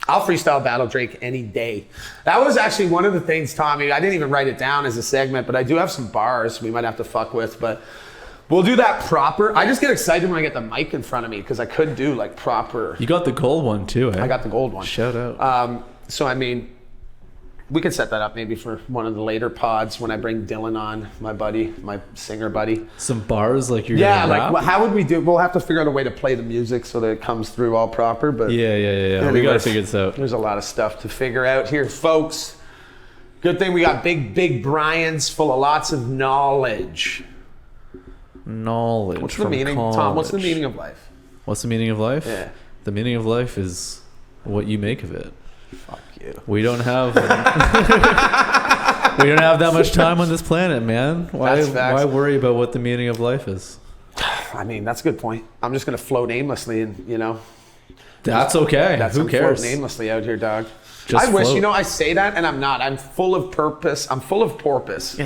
A: I'll freestyle battle Drake any day. That was actually one of the things, Tommy. I didn't even write it down as a segment, but I do have some bars we might have to fuck with. But we'll do that proper. I just get excited when I get the mic in front of me because I could do like proper.
B: You got the gold one too, eh?
A: I got the gold one.
B: Shout out.
A: So I mean, we could set that up maybe for one of the later pods when I bring Dylan on, my buddy, my singer buddy.
B: Some bars like you're
A: gonna
B: rap?
A: Like how would we do? We'll have to figure out a way to play the music so that it comes through all proper. But
B: yeah. We gotta figure this out.
A: There's a lot of stuff to figure out here, folks. Good thing we got big Brian's full of lots of knowledge.
B: Knowledge.
A: What's the meaning,
B: college.
A: Tom? What's the meaning of life?
B: What's the meaning of life?
A: Yeah.
B: The meaning of life is what you make of it.
A: Fuck you.
B: We don't have that much time on this planet, man. Why worry about what the meaning of life is?
A: I mean, that's a good point. I'm just gonna float aimlessly, and
B: that's okay. Who cares?
A: Floating aimlessly out here, dog.
B: Just
A: I wish,
B: float.
A: I say that and I'm not. I'm full of purpose. I'm full of porpoise.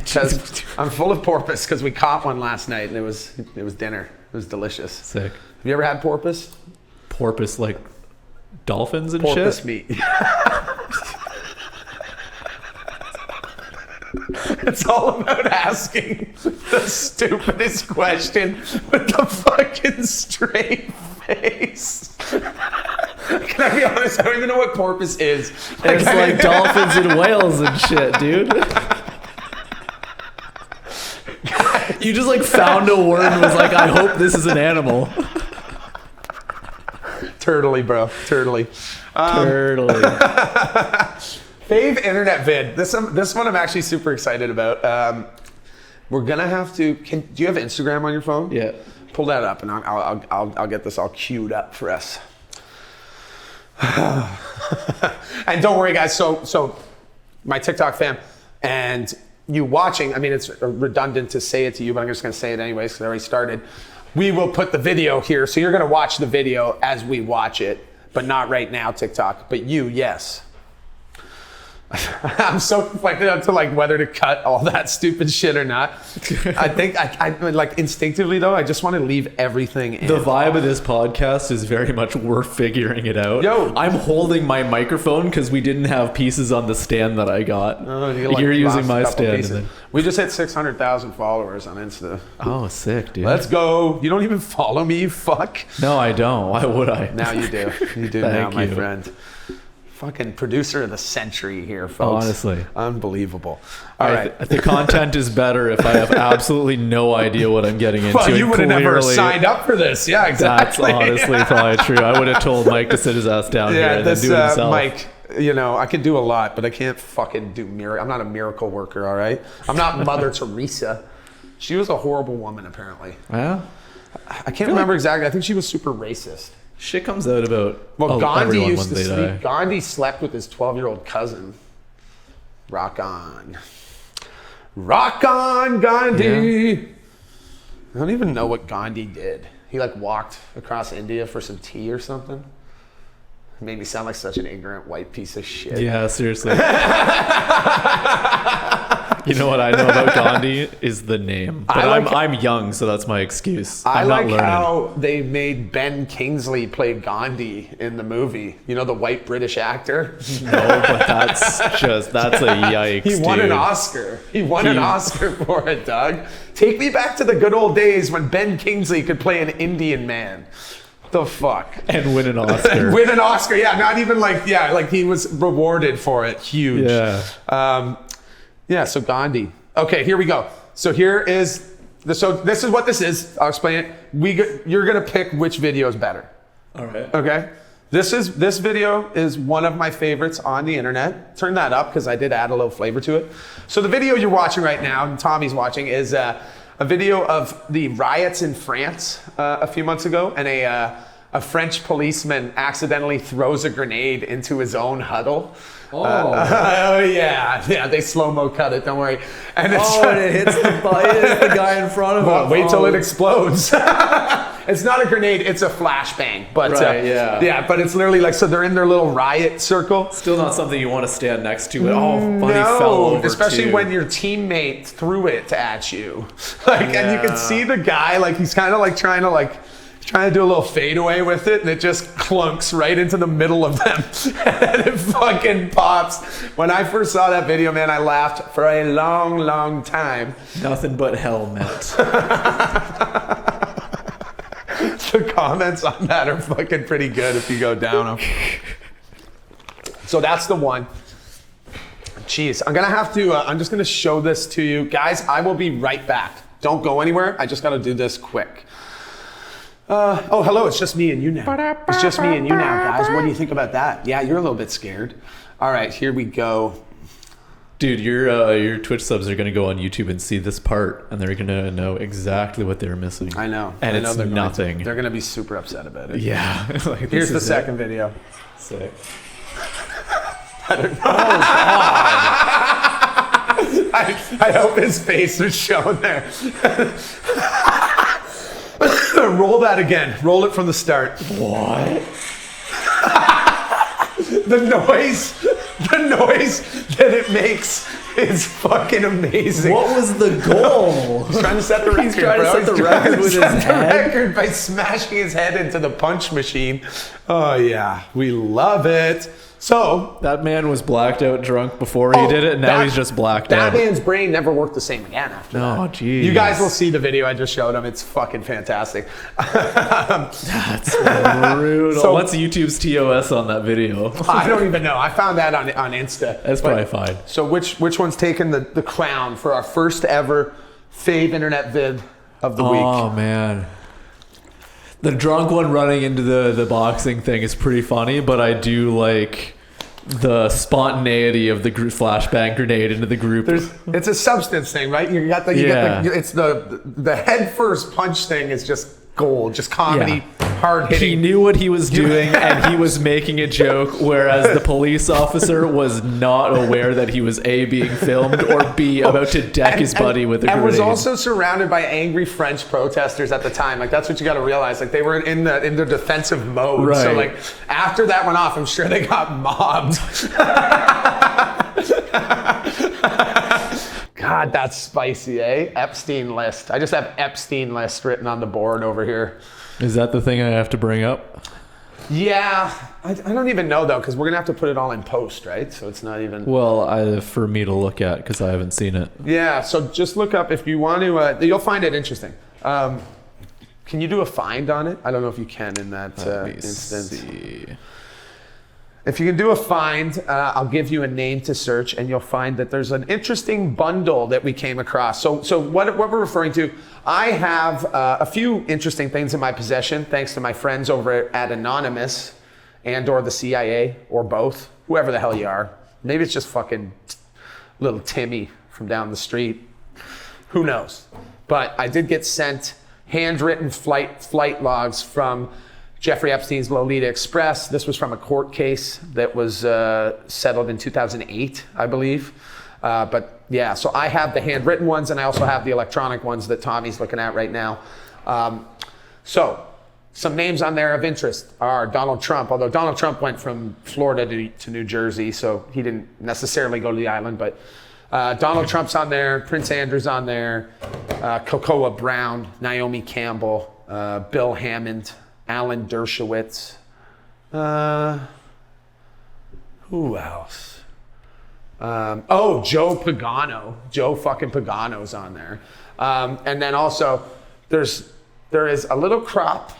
A: I'm full of porpoise because we caught one last night and it was dinner. It was delicious.
B: Sick.
A: Have you ever had porpoise?
B: Porpoise, like dolphins and
A: Porpoise
B: shit?
A: meat. It's all about asking the stupidest question with the fucking straight face. Can I be honest? I don't even know what porpoise is.
B: It's like dolphins and whales and shit, dude. You just like found a word and was like, I hope this is an animal.
A: Turtley, bro. Turtley. Fave internet vid. This one I'm actually super excited about. We're gonna have to. Do you have Instagram on your phone?
B: Yeah.
A: Pull that up, and I'll get this all queued up for us. And don't worry, guys. So my TikTok fam and you watching. I mean, it's redundant to say it to you, but I'm just gonna say it anyways because I already started. We will put the video here, so you're gonna watch the video as we watch it, but not right now, TikTok. But you, yes. I'm so conflicted as to like whether to cut all that stupid shit or not. I think I like instinctively though, I just want to leave everything in.
B: The vibe of this podcast is very much we're figuring it out.
A: Yo.
B: I'm holding my microphone because we didn't have pieces on the stand that I got. You're using my stand. And then...
A: We just hit 600,000 followers on Insta.
B: Oh, sick, dude.
A: Let's go. You don't even follow me, you fuck.
B: No, I don't. Why would I?
A: Now you do. You do now, my friend. Fucking producer of the century here, folks.
B: Honestly.
A: Unbelievable. All right.
B: The content is better if I have absolutely no idea what I'm getting into.
A: Well, you would have never signed up for this. Yeah, exactly.
B: That's honestly probably true. I would have told Mike to sit his ass down here and then do it himself.
A: Mike, you know, I can do a lot, but I can't fucking do I'm not a miracle worker, all right? I'm not Mother Teresa. She was a horrible woman, apparently.
B: Yeah?
A: I can't remember exactly. I think she was super racist.
B: Shit comes out about
A: Gandhi used to sleep.
B: Die.
A: Gandhi slept with his 12-year-old cousin. Rock on. Rock on, Gandhi. Yeah. I don't even know what Gandhi did. He like walked across India for some tea or something. It made me sound like such an ignorant white piece of shit.
B: Yeah, seriously. You know what I know about Gandhi is the name. But I'm young, so that's my excuse. I'm not learning.
A: How they made Ben Kingsley play Gandhi in the movie. You know, the white British actor?
B: No, but that's a yikes,
A: He won an Oscar. He won an Oscar for it, Doug. Take me back to the good old days when Ben Kingsley could play an Indian man. The fuck?
B: And win an Oscar.
A: Win an Oscar, yeah. Not even like he was rewarded for it. Huge.
B: Yeah.
A: Yeah, so Gandhi. Okay, here we go. So this is what this is. I'll explain it. You're gonna pick which video is better.
B: All right.
A: Okay. This video is one of my favorites on the internet. Turn that up because I did add a little flavor to it. So the video you're watching right now, and Tommy's watching, is a video of the riots in France a few months ago, and a French policeman accidentally throws a grenade into his own huddle. Oh yeah, they slow-mo cut it, don't worry. And
B: it hits the guy in front of him.
A: Wait till it explodes. It's not a grenade, it's a flashbang. But but it's literally like, so they're in their little riot circle.
B: Still not something you want to stand next to. But buddy fell over
A: especially when your teammate threw it at you. And you can see the guy, like he's kind of like trying to do a little fadeaway with it, and it just clunks right into the middle of them. And it fucking pops. When I first saw that video, man, I laughed for a long, long time.
B: Nothing but helmet.
A: The comments on that are fucking pretty good if you go down them. So that's the one. Jeez, I'm gonna have to, I'm just gonna show this to you. Guys, I will be right back. Don't go anywhere. I just gotta do this quick. Hello, it's just me and you now. It's just me and you now, guys. What do you think about that? Yeah, you're a little bit scared. All right, here we go.
B: Dude, your Twitch subs are going to go on YouTube and see this part, and they're going to know exactly what they're missing.
A: I know.
B: And it's nothing.
A: They're going to be super upset about it.
B: Yeah.
A: Here's the second video.
B: Sick.
A: I hope his face was shown there. Roll that again. Roll it from the start.
B: What?
A: The noise that it makes It's fucking amazing.
B: What was the goal?
A: He's trying to set the record.
B: He's trying to set the record with his head.
A: Record by smashing his head into the punch machine. Oh yeah, we love it. So
B: that man was blacked out drunk before he did it, and now he's just blacked out.
A: That man's brain never worked the same again after that.
B: Oh, geez.
A: You guys will see the video I just showed him. It's fucking fantastic.
B: That's brutal. So, what's YouTube's TOS on that video?
A: I don't even know. I found that on Insta.
B: That's probably fine.
A: So which one's taking the crown for our first ever fave internet vid of the week?
B: Oh, man. The drunk one running into the boxing thing is pretty funny, but I do like the spontaneity of the flashbang grenade into the group.
A: It's a substance thing, right? You got it's the head first punch thing is just gold, just comedy, hard hitting.
B: He knew what he was doing, and he was making a joke, whereas the police officer was not aware that he was A, being filmed, or B, about to deck his buddy with a grenade.
A: And was also surrounded by angry French protesters at the time. Like, that's what you got to realize. Like, they were in their defensive mode.
B: Right.
A: So, like, after that went off, I'm sure they got mobbed. God, that's spicy, eh? Epstein list. I just have Epstein list written on the board over here.
B: Is that the thing I have to bring up?
A: Yeah. I don't even know, though, because we're going to have to put it all in post, right? So it's not even...
B: Well, for me to look at, because I haven't seen it.
A: Yeah, so just look up if you want to... you'll find it interesting. Can you do a find on it? I don't know if you can in that instance. See. If you can do a find, I'll give you a name to search, and you'll find that there's an interesting bundle that we came across. So what we're referring to, I have a few interesting things in my possession, thanks to my friends over at Anonymous and or the CIA, or both, whoever the hell you are. Maybe it's just fucking little Timmy from down the street. Who knows? But I did get sent handwritten flight logs from Jeffrey Epstein's Lolita Express. This was from a court case that was settled in 2008, I believe. But yeah, so I have the handwritten ones, and I also have the electronic ones that Tommy's looking at right now. So some names on there of interest are Donald Trump, although Donald Trump went from Florida to New Jersey, so he didn't necessarily go to the island, but Donald Trump's on there, Prince Andrew's on there, Cocoa Brown, Naomi Campbell, Bill Hammond, Alan Dershowitz. Who else? Joe Pagano. Joe fucking Pagano's on there. And then also, there is a little crop,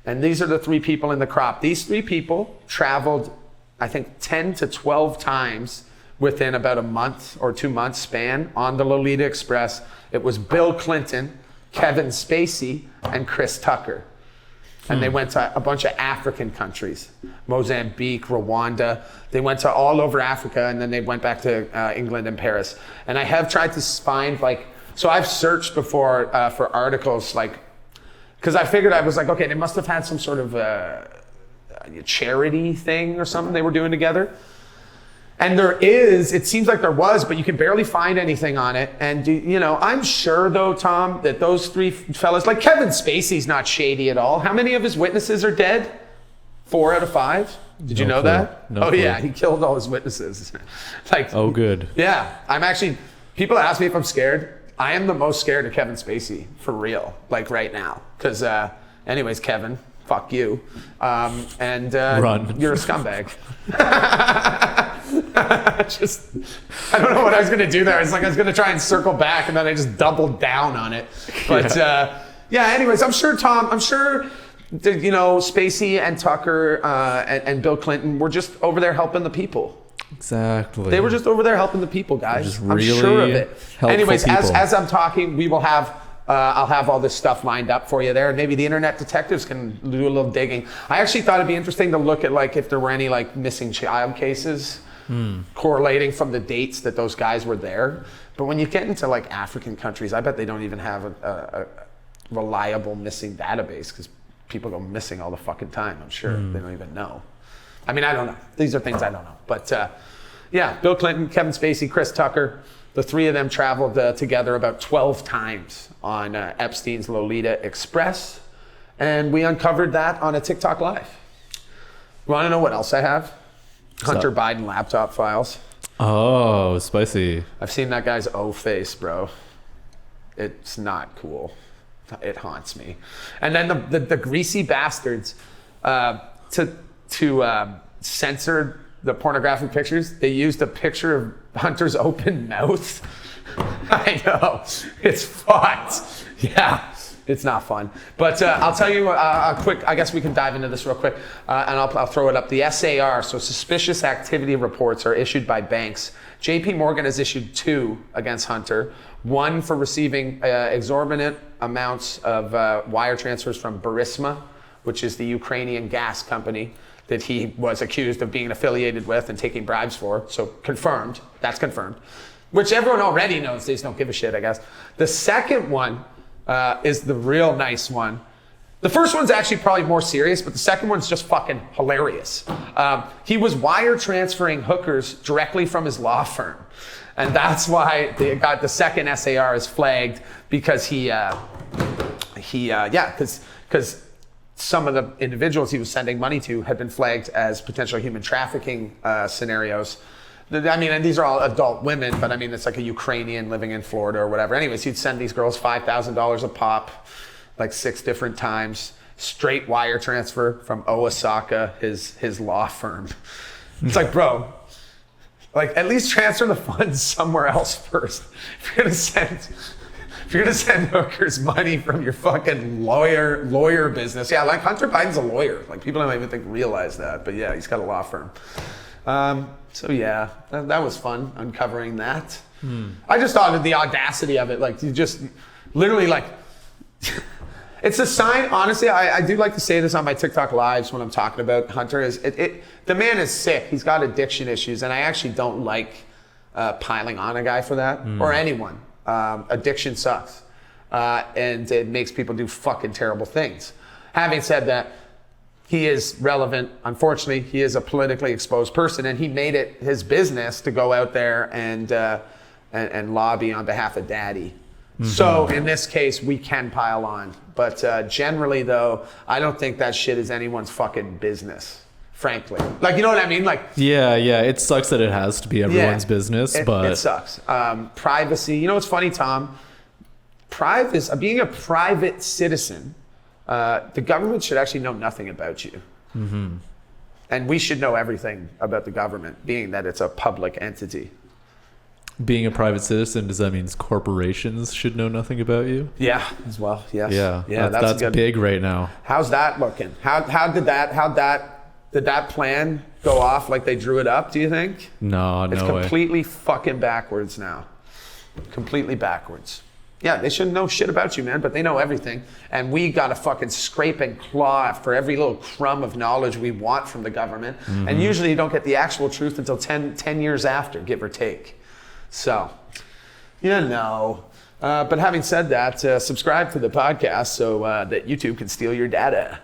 A: and these are the three people in the crop. These three people traveled, I think, 10 to 12 times within about a month or 2 months span on the Lolita Express. It was Bill Clinton, Kevin Spacey, and Chris Tucker. And they went to a bunch of African countries, Mozambique, Rwanda. They went to all over Africa, and then they went back to England and Paris. And I have tried to find, so I've searched before for articles, because I figured, I was like, okay, they must have had some sort of charity thing or something they were doing together. And it seems like there was, but you can barely find anything on it. And, I'm sure, though, Tom, that those three fellas, like Kevin Spacey's not shady at all. How many of his witnesses are dead? 4 out of 5? Did you know that?
B: No clue.
A: Yeah, he killed all his witnesses.
B: Oh, good.
A: Yeah, people ask me if I'm scared. I am the most scared of Kevin Spacey, for real, right now. Because, anyways, Kevin, fuck you.
B: Run.
A: You're a scumbag. I don't know what I was going to do there. It's like I was going to try and circle back, and then I just doubled down on it. But anyways, I'm sure Spacey and Tucker and Bill Clinton were just over there helping the people.
B: Exactly.
A: They were just over there helping the people, guys.
B: I'm really
A: sure of it. Anyways,
B: people.
A: as I'm talking, we will have I'll have all this stuff lined up for you there, and maybe the internet detectives can do a little digging. I actually thought it'd be interesting to look at if there were any missing child cases correlating from the dates that those guys were there. But when you get into African countries, I bet they don't even have a reliable missing database, because people go missing all the fucking time. I'm sure they don't even know. I mean, I don't know. These are things I don't know. But Bill Clinton, Kevin Spacey, Chris Tucker, the three of them traveled together about 12 times on Epstein's Lolita Express. And we uncovered that on a TikTok Live. Want to know what else I have? Hunter Biden laptop files.
B: Oh, spicy.
A: I've seen that guy's O face, bro. It's not cool. It haunts me. And then the greasy bastards to censor the pornographic pictures, they used a picture of Hunter's open mouth. I know. It's fucked. Yeah. It's not fun. But I'll tell you a quick, I guess we can dive into this real quick, and I'll throw it up. The SAR, so suspicious activity reports, are issued by banks. JP Morgan has issued 2 against Hunter, 1 for receiving exorbitant amounts of wire transfers from Burisma, which is the Ukrainian gas company that he was accused of being affiliated with and taking bribes for. So confirmed. That's confirmed. Which everyone already knows. They just don't give a shit, I guess. The second one is the real nice one. The first one's actually probably more serious, but the second one's just fucking hilarious. He was wire transferring hookers directly from his law firm. And that's why they got the second SAR is flagged, because because some of the individuals he was sending money to had been flagged as potential human trafficking scenarios. I mean, and these are all adult women, but I mean, it's like a Ukrainian living in Florida or whatever. Anyways, he'd send these girls $5,000 a pop, like 6 different times, straight wire transfer from Osaka, his law firm. It's like, bro, like at least transfer the funds somewhere else first. If you're gonna send hookers money from your fucking lawyer business, yeah, like Hunter Biden's a lawyer. Like people don't even realize that, but yeah, he's got a law firm. So yeah, that was fun uncovering that. I just thought of the audacity of it. Like you just literally like, it's a sign. Honestly, I do like to say this on my TikTok lives when I'm talking about Hunter. Is the man is sick. He's got addiction issues, and I actually don't like piling on a guy for that or anyone. Addiction sucks, and it makes people do fucking terrible things. Having said that, he is relevant. Unfortunately, he is a politically exposed person, and he made it his business to go out there and lobby on behalf of Daddy. So in this case, we can pile on. But generally, though, I don't think that shit is anyone's fucking business, frankly. Like, you know what I mean? Like,
B: yeah, it sucks that it has to be everyone's business, but
A: it sucks. Privacy. You know what's funny, Tom? Being a private citizen. The government should actually know nothing about you. And we should know everything about the government, being that it's a public entity.
B: Being a private citizen, does that mean corporations should know nothing about you?
A: Yeah, as well. Yes.
B: Yeah, that's good. Big right now.
A: How's that looking? Did that plan go off like they drew it up, do you think?
B: No way.
A: It's completely fucking backwards now. Completely backwards. Yeah, they shouldn't know shit about you, man, but they know everything. And we got to fucking scrape and claw for every little crumb of knowledge we want from the government. And usually you don't get the actual truth until 10 years after, give or take. So, but having said that, subscribe to the podcast so that YouTube can steal your data.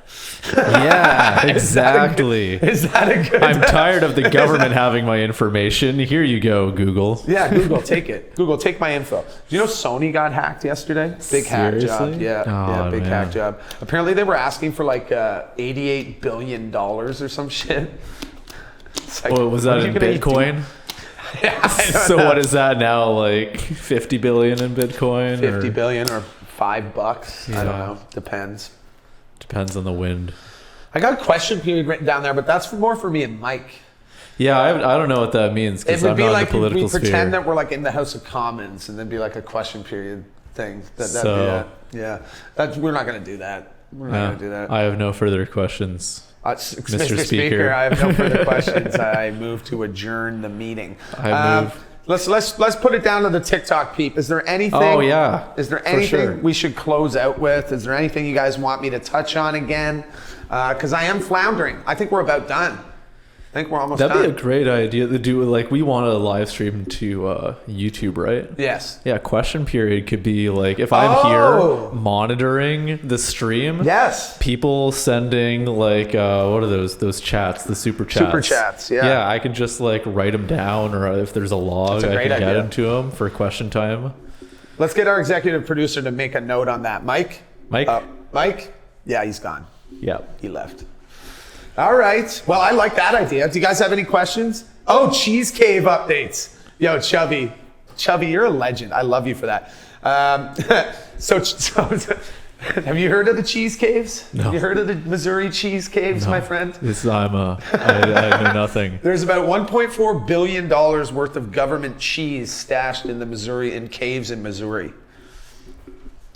B: Yeah, exactly.
A: Is that a good?
B: I'm tired of the government having my information. Here you go, Google.
A: Yeah, Google, take it. Google, take my info. Do you know Sony got hacked yesterday? Big hack job. Yeah, big hack job. Apparently they were asking for like $88 billion or some shit. Like,
B: was that in Bitcoin?
A: Yeah,
B: so what is that now, like 50 billion in Bitcoin?
A: 50 billion or $5? Yeah. I don't know. Depends
B: on the wind.
A: I got a question period written down there, but that's more for me and Mike.
B: Yeah, I don't know what that means because I'm not in the political sphere.
A: We pretend that we're like in the House of Commons and then be like a question period thing. We're not going to do that.
B: I have no further questions.
A: Mr. Speaker, I have no further questions. I move to adjourn the meeting. Let's put it down to the TikTok peep. Is there anything?
B: Oh yeah.
A: Is there anything we should close out with? Is there anything you guys want me to touch on again? Because I am floundering. I think we're about done. I think we're almost done.
B: That'd be a great idea to do. Like, we want to live stream to YouTube, right?
A: Yes.
B: Yeah, question period could be like, if I'm here monitoring the stream.
A: Yes.
B: People sending like, what are those chats? The super chats.
A: Super chats, yeah.
B: Yeah, I can just like write them down, or if there's a log, I can get into them for question time.
A: Let's get our executive producer to make a note on that. Mike? Mike? Yeah, he's gone.
B: Yeah.
A: He left. All right. Well, I like that idea. Do you guys have any questions? Oh, Cheese Cave updates. Yo, Chubby, you're a legend. I love you for that. So have you heard of the cheese caves?
B: No.
A: Have you heard of the Missouri cheese caves, my friend?
B: I know nothing.
A: There's about $1.4 billion worth of government cheese stashed in caves in Missouri.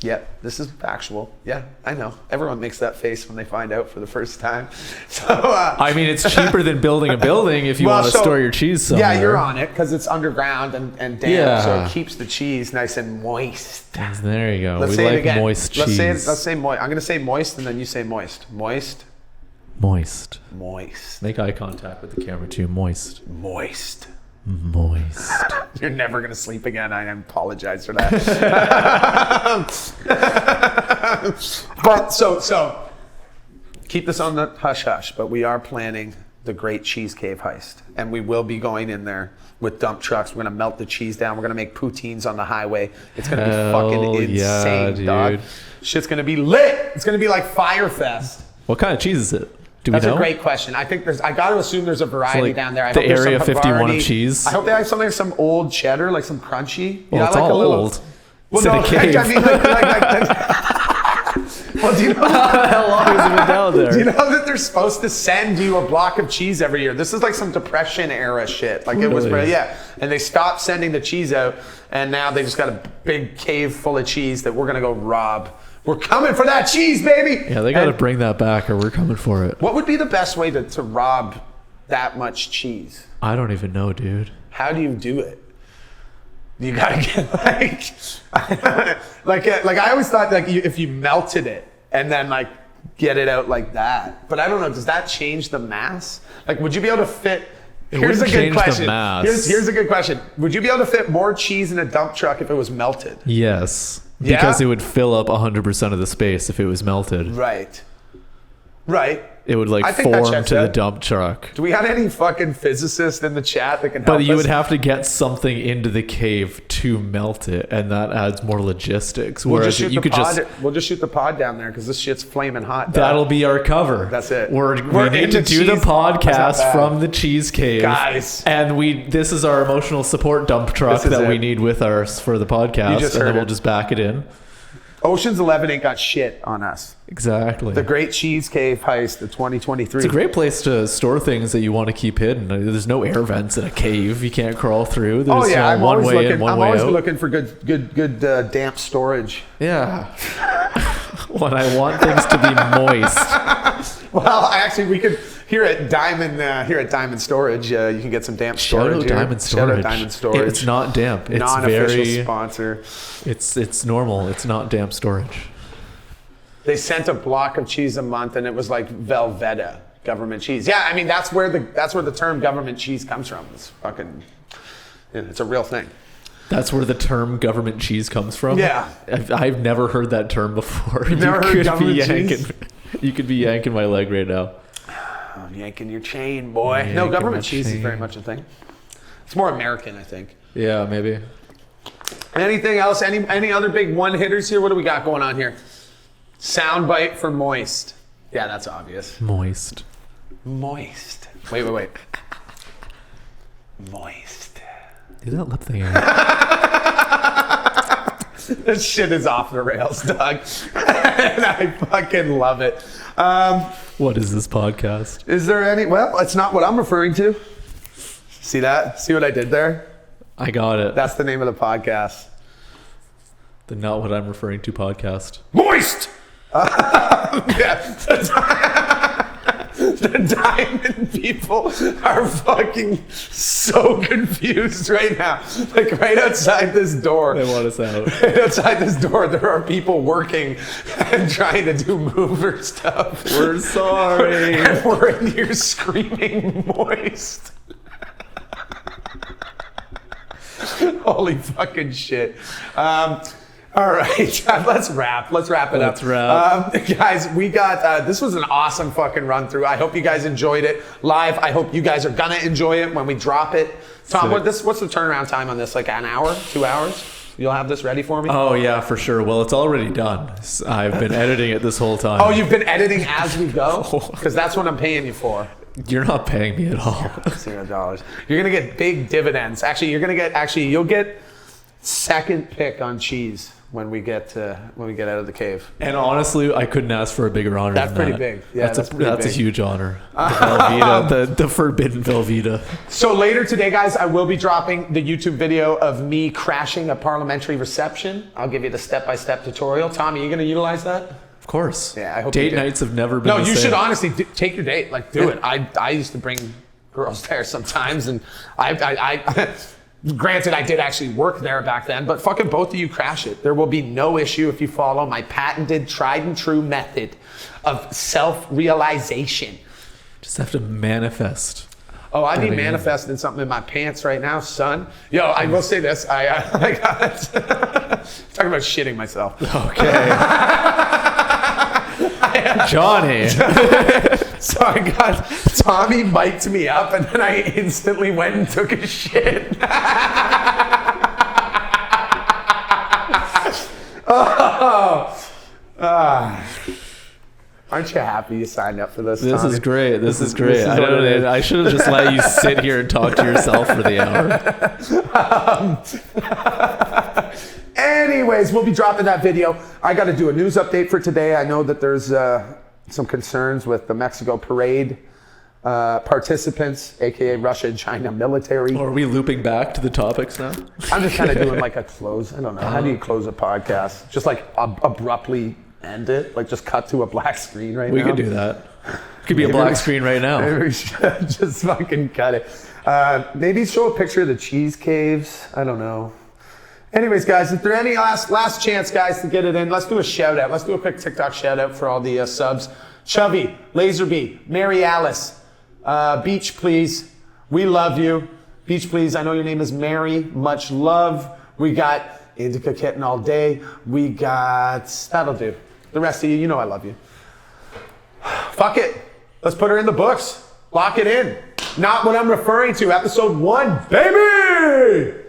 A: Yep, this is factual. Yeah, I know. Everyone makes that face when they find out for the first time. So,
B: I mean, it's cheaper than building a building if you want to store your cheese somewhere.
A: Yeah, you're on it because it's underground and damp, so it keets the cheese nice and moist.
B: There you go.
A: Let's
B: we
A: say
B: like
A: it again.
B: moist cheese.
A: Let's say moist. I'm going to say moist, and then you say moist. Moist.
B: Moist.
A: Moist.
B: Make eye contact with the camera too. Moist.
A: Moist.
B: Moist.
A: You're never going to sleep again. I apologize for that. But so keep this on the hush hush, but we are planning the Great Cheese Cave heist. And we will be going in there with dump trucks. We're going to melt the cheese down. We're going to make poutines on the highway. It's going to be fucking insane, dog. Shit's going to be lit. It's going to be like Fire Fest.
B: What kind of cheese is it?
A: That's a great question. I think I got to assume there's a variety down there. I
B: the
A: hope there's
B: Area
A: some
B: 51 of cheese.
A: I hope they have something, some old cheddar, like some crunchy.
B: Well,
A: it's
B: like all old.
A: Well, no, I mean, well, do you know
B: how long has it been down there?
A: Do you know that they're supposed to send you a block of cheese every year? This is like some Depression era shit. Like
B: really?
A: It was, yeah. And they stopped sending the cheese out, and now they just got a big cave full of cheese that we're gonna go rob. We're coming for that cheese, baby.
B: Yeah, they got to bring that back, or we're coming for it.
A: What would be the best way to rob that much cheese?
B: I don't even know, dude.
A: How do you do it? You gotta get like I always thought if you melted it and then like get it out like that. But I don't know. Does that change the mass? Like, would you be able to fit? Here's a good question. Here's a good question. Would you be able to fit more cheese in a dump truck if it was melted?
B: Yes. Because it would fill up 100% of the space if it was melted.
A: Right.
B: It would form to the dump truck.
A: Do we have any fucking physicists in the chat that can help us?
B: But you would have to get something into the cave to melt it, and that adds more logistics.
A: We'll just shoot the pod down there because this shit's flaming hot.
B: That'll be our cover.
A: That's it.
B: We need to do the podcast from the cheese cave,
A: guys.
B: And this is our emotional support dump truck that we need with us for the podcast, and then we'll just back it in.
A: Ocean's 11 ain't got shit on us.
B: Exactly.
A: The Great Cheese Cave heist of 2023.
B: It's a great place to store things that you want to keep hidden. There's no air vents in a cave. You can't crawl through. There's
A: I'm
B: one
A: always
B: way
A: looking,
B: in, one
A: I'm
B: way
A: always
B: out.
A: looking for good damp storage.
B: Yeah. When I want things to be moist.
A: Well, we could here at Diamond Storage. You can get some damp storage.
B: Shout out Diamond Storage. It's not damp. It's
A: non-official sponsor.
B: It's normal. It's not damp storage.
A: They sent a block of cheese a month, and it was like Velveeta government cheese. Yeah, I mean that's where the term government cheese comes from. It's fucking, it's a real thing.
B: That's where the term government cheese comes from?
A: Yeah.
B: I've never heard that term before.
A: You've never heard government cheese?
B: You could be yanking my leg right now.
A: I'm yanking your chain, boy. No, government cheese is very much a thing. It's more American, I think.
B: Yeah, maybe.
A: Anything else? Any other big one-hitters here? What do we got going on here? Soundbite for moist. Yeah, that's obvious.
B: Moist.
A: Wait. Moist.
B: Do that lip thing.
A: This shit is off the rails, Doug. And I fucking love it.
B: What is this podcast?
A: Is there any... Well, it's not what I'm referring to. See that? See what I did there?
B: I got it.
A: That's the name of the podcast.
B: The Not What I'm Referring To podcast.
A: Moist! The Diamond people are fucking so confused right now. Like right outside this door.
B: They want us out.
A: Right outside this door, there are people working and trying to do mover stuff.
B: We're sorry.
A: And we're in here screaming moist. Holy fucking shit. All right, let's wrap it up. Guys, we got, this was an awesome fucking run through. I hope you guys enjoyed it live. I hope you guys are gonna enjoy it when we drop it. Tom, what's the turnaround time on this? Like an hour, 2 hours? You'll have this ready for me?
B: Oh yeah, for sure. Well, it's already done. I've been editing it this whole time.
A: Oh, you've been editing as we go? Because that's what I'm paying you for.
B: You're not paying me at all.
A: $0. You're gonna get big dividends. Actually, you'll get second pick on cheese when we get out of the cave.
B: And honestly, I couldn't ask for a bigger honor.
A: That's
B: than
A: pretty
B: that.
A: big. Yeah, that's
B: a
A: big.
B: huge honor. The Velveeta, the forbidden Velveeta.
A: So later today, guys, I will be dropping the YouTube video of me crashing a parliamentary reception. I'll give you the step-by-step tutorial. Tommy, you gonna utilize that?
B: Of course.
A: Yeah, I hope
B: date
A: you do.
B: nights have never been.
A: No,
B: the
A: you
B: same.
A: should honestly take your date. Like, do it. I used to bring girls there sometimes, and I granted, I did actually work there back then, but fucking both of you crash it. There will be no issue if you follow my patented, tried and true method of self-realization.
B: Just have to manifest.
A: Oh, I need manifesting something in my pants right now, son. Yo, I will say this. I got talking about shitting myself.
B: Okay. Johnny.
A: So I got Tommy mic'd me up, and then I instantly went and took a shit. Aren't you happy you signed up for this?
B: This
A: Tommy?
B: is great. This is great.
A: This is
B: I should have just let you sit here and talk to yourself for the hour.
A: Anyways, we'll be dropping that video. I got to do a news update for today. I know that there's some concerns with the Mexico parade participants, aka Russia and China military.
B: Are we looping back to the topics now?
A: I'm just kind of doing like a close. I don't know. How do you close a podcast? Just like abruptly end it? Like just cut to a black screen right now?
B: We could do that. It could be a black screen right now.
A: Maybe we should just fucking cut it. Maybe show a picture of the cheese caves. I don't know. Anyways, guys, if there any last chance, guys, to get it in, let's do a shout out. Let's do a quick TikTok shout out for all the subs. Chubby, Laserby, Mary Alice, Beach Please, we love you. Beach Please, I know your name is Mary, much love. We got Indica Kitten all day. We got, that'll do. The rest of you, you know I love you. Fuck it. Let's put her in the books. Lock it in. Not what I'm referring to. Episode 1, baby!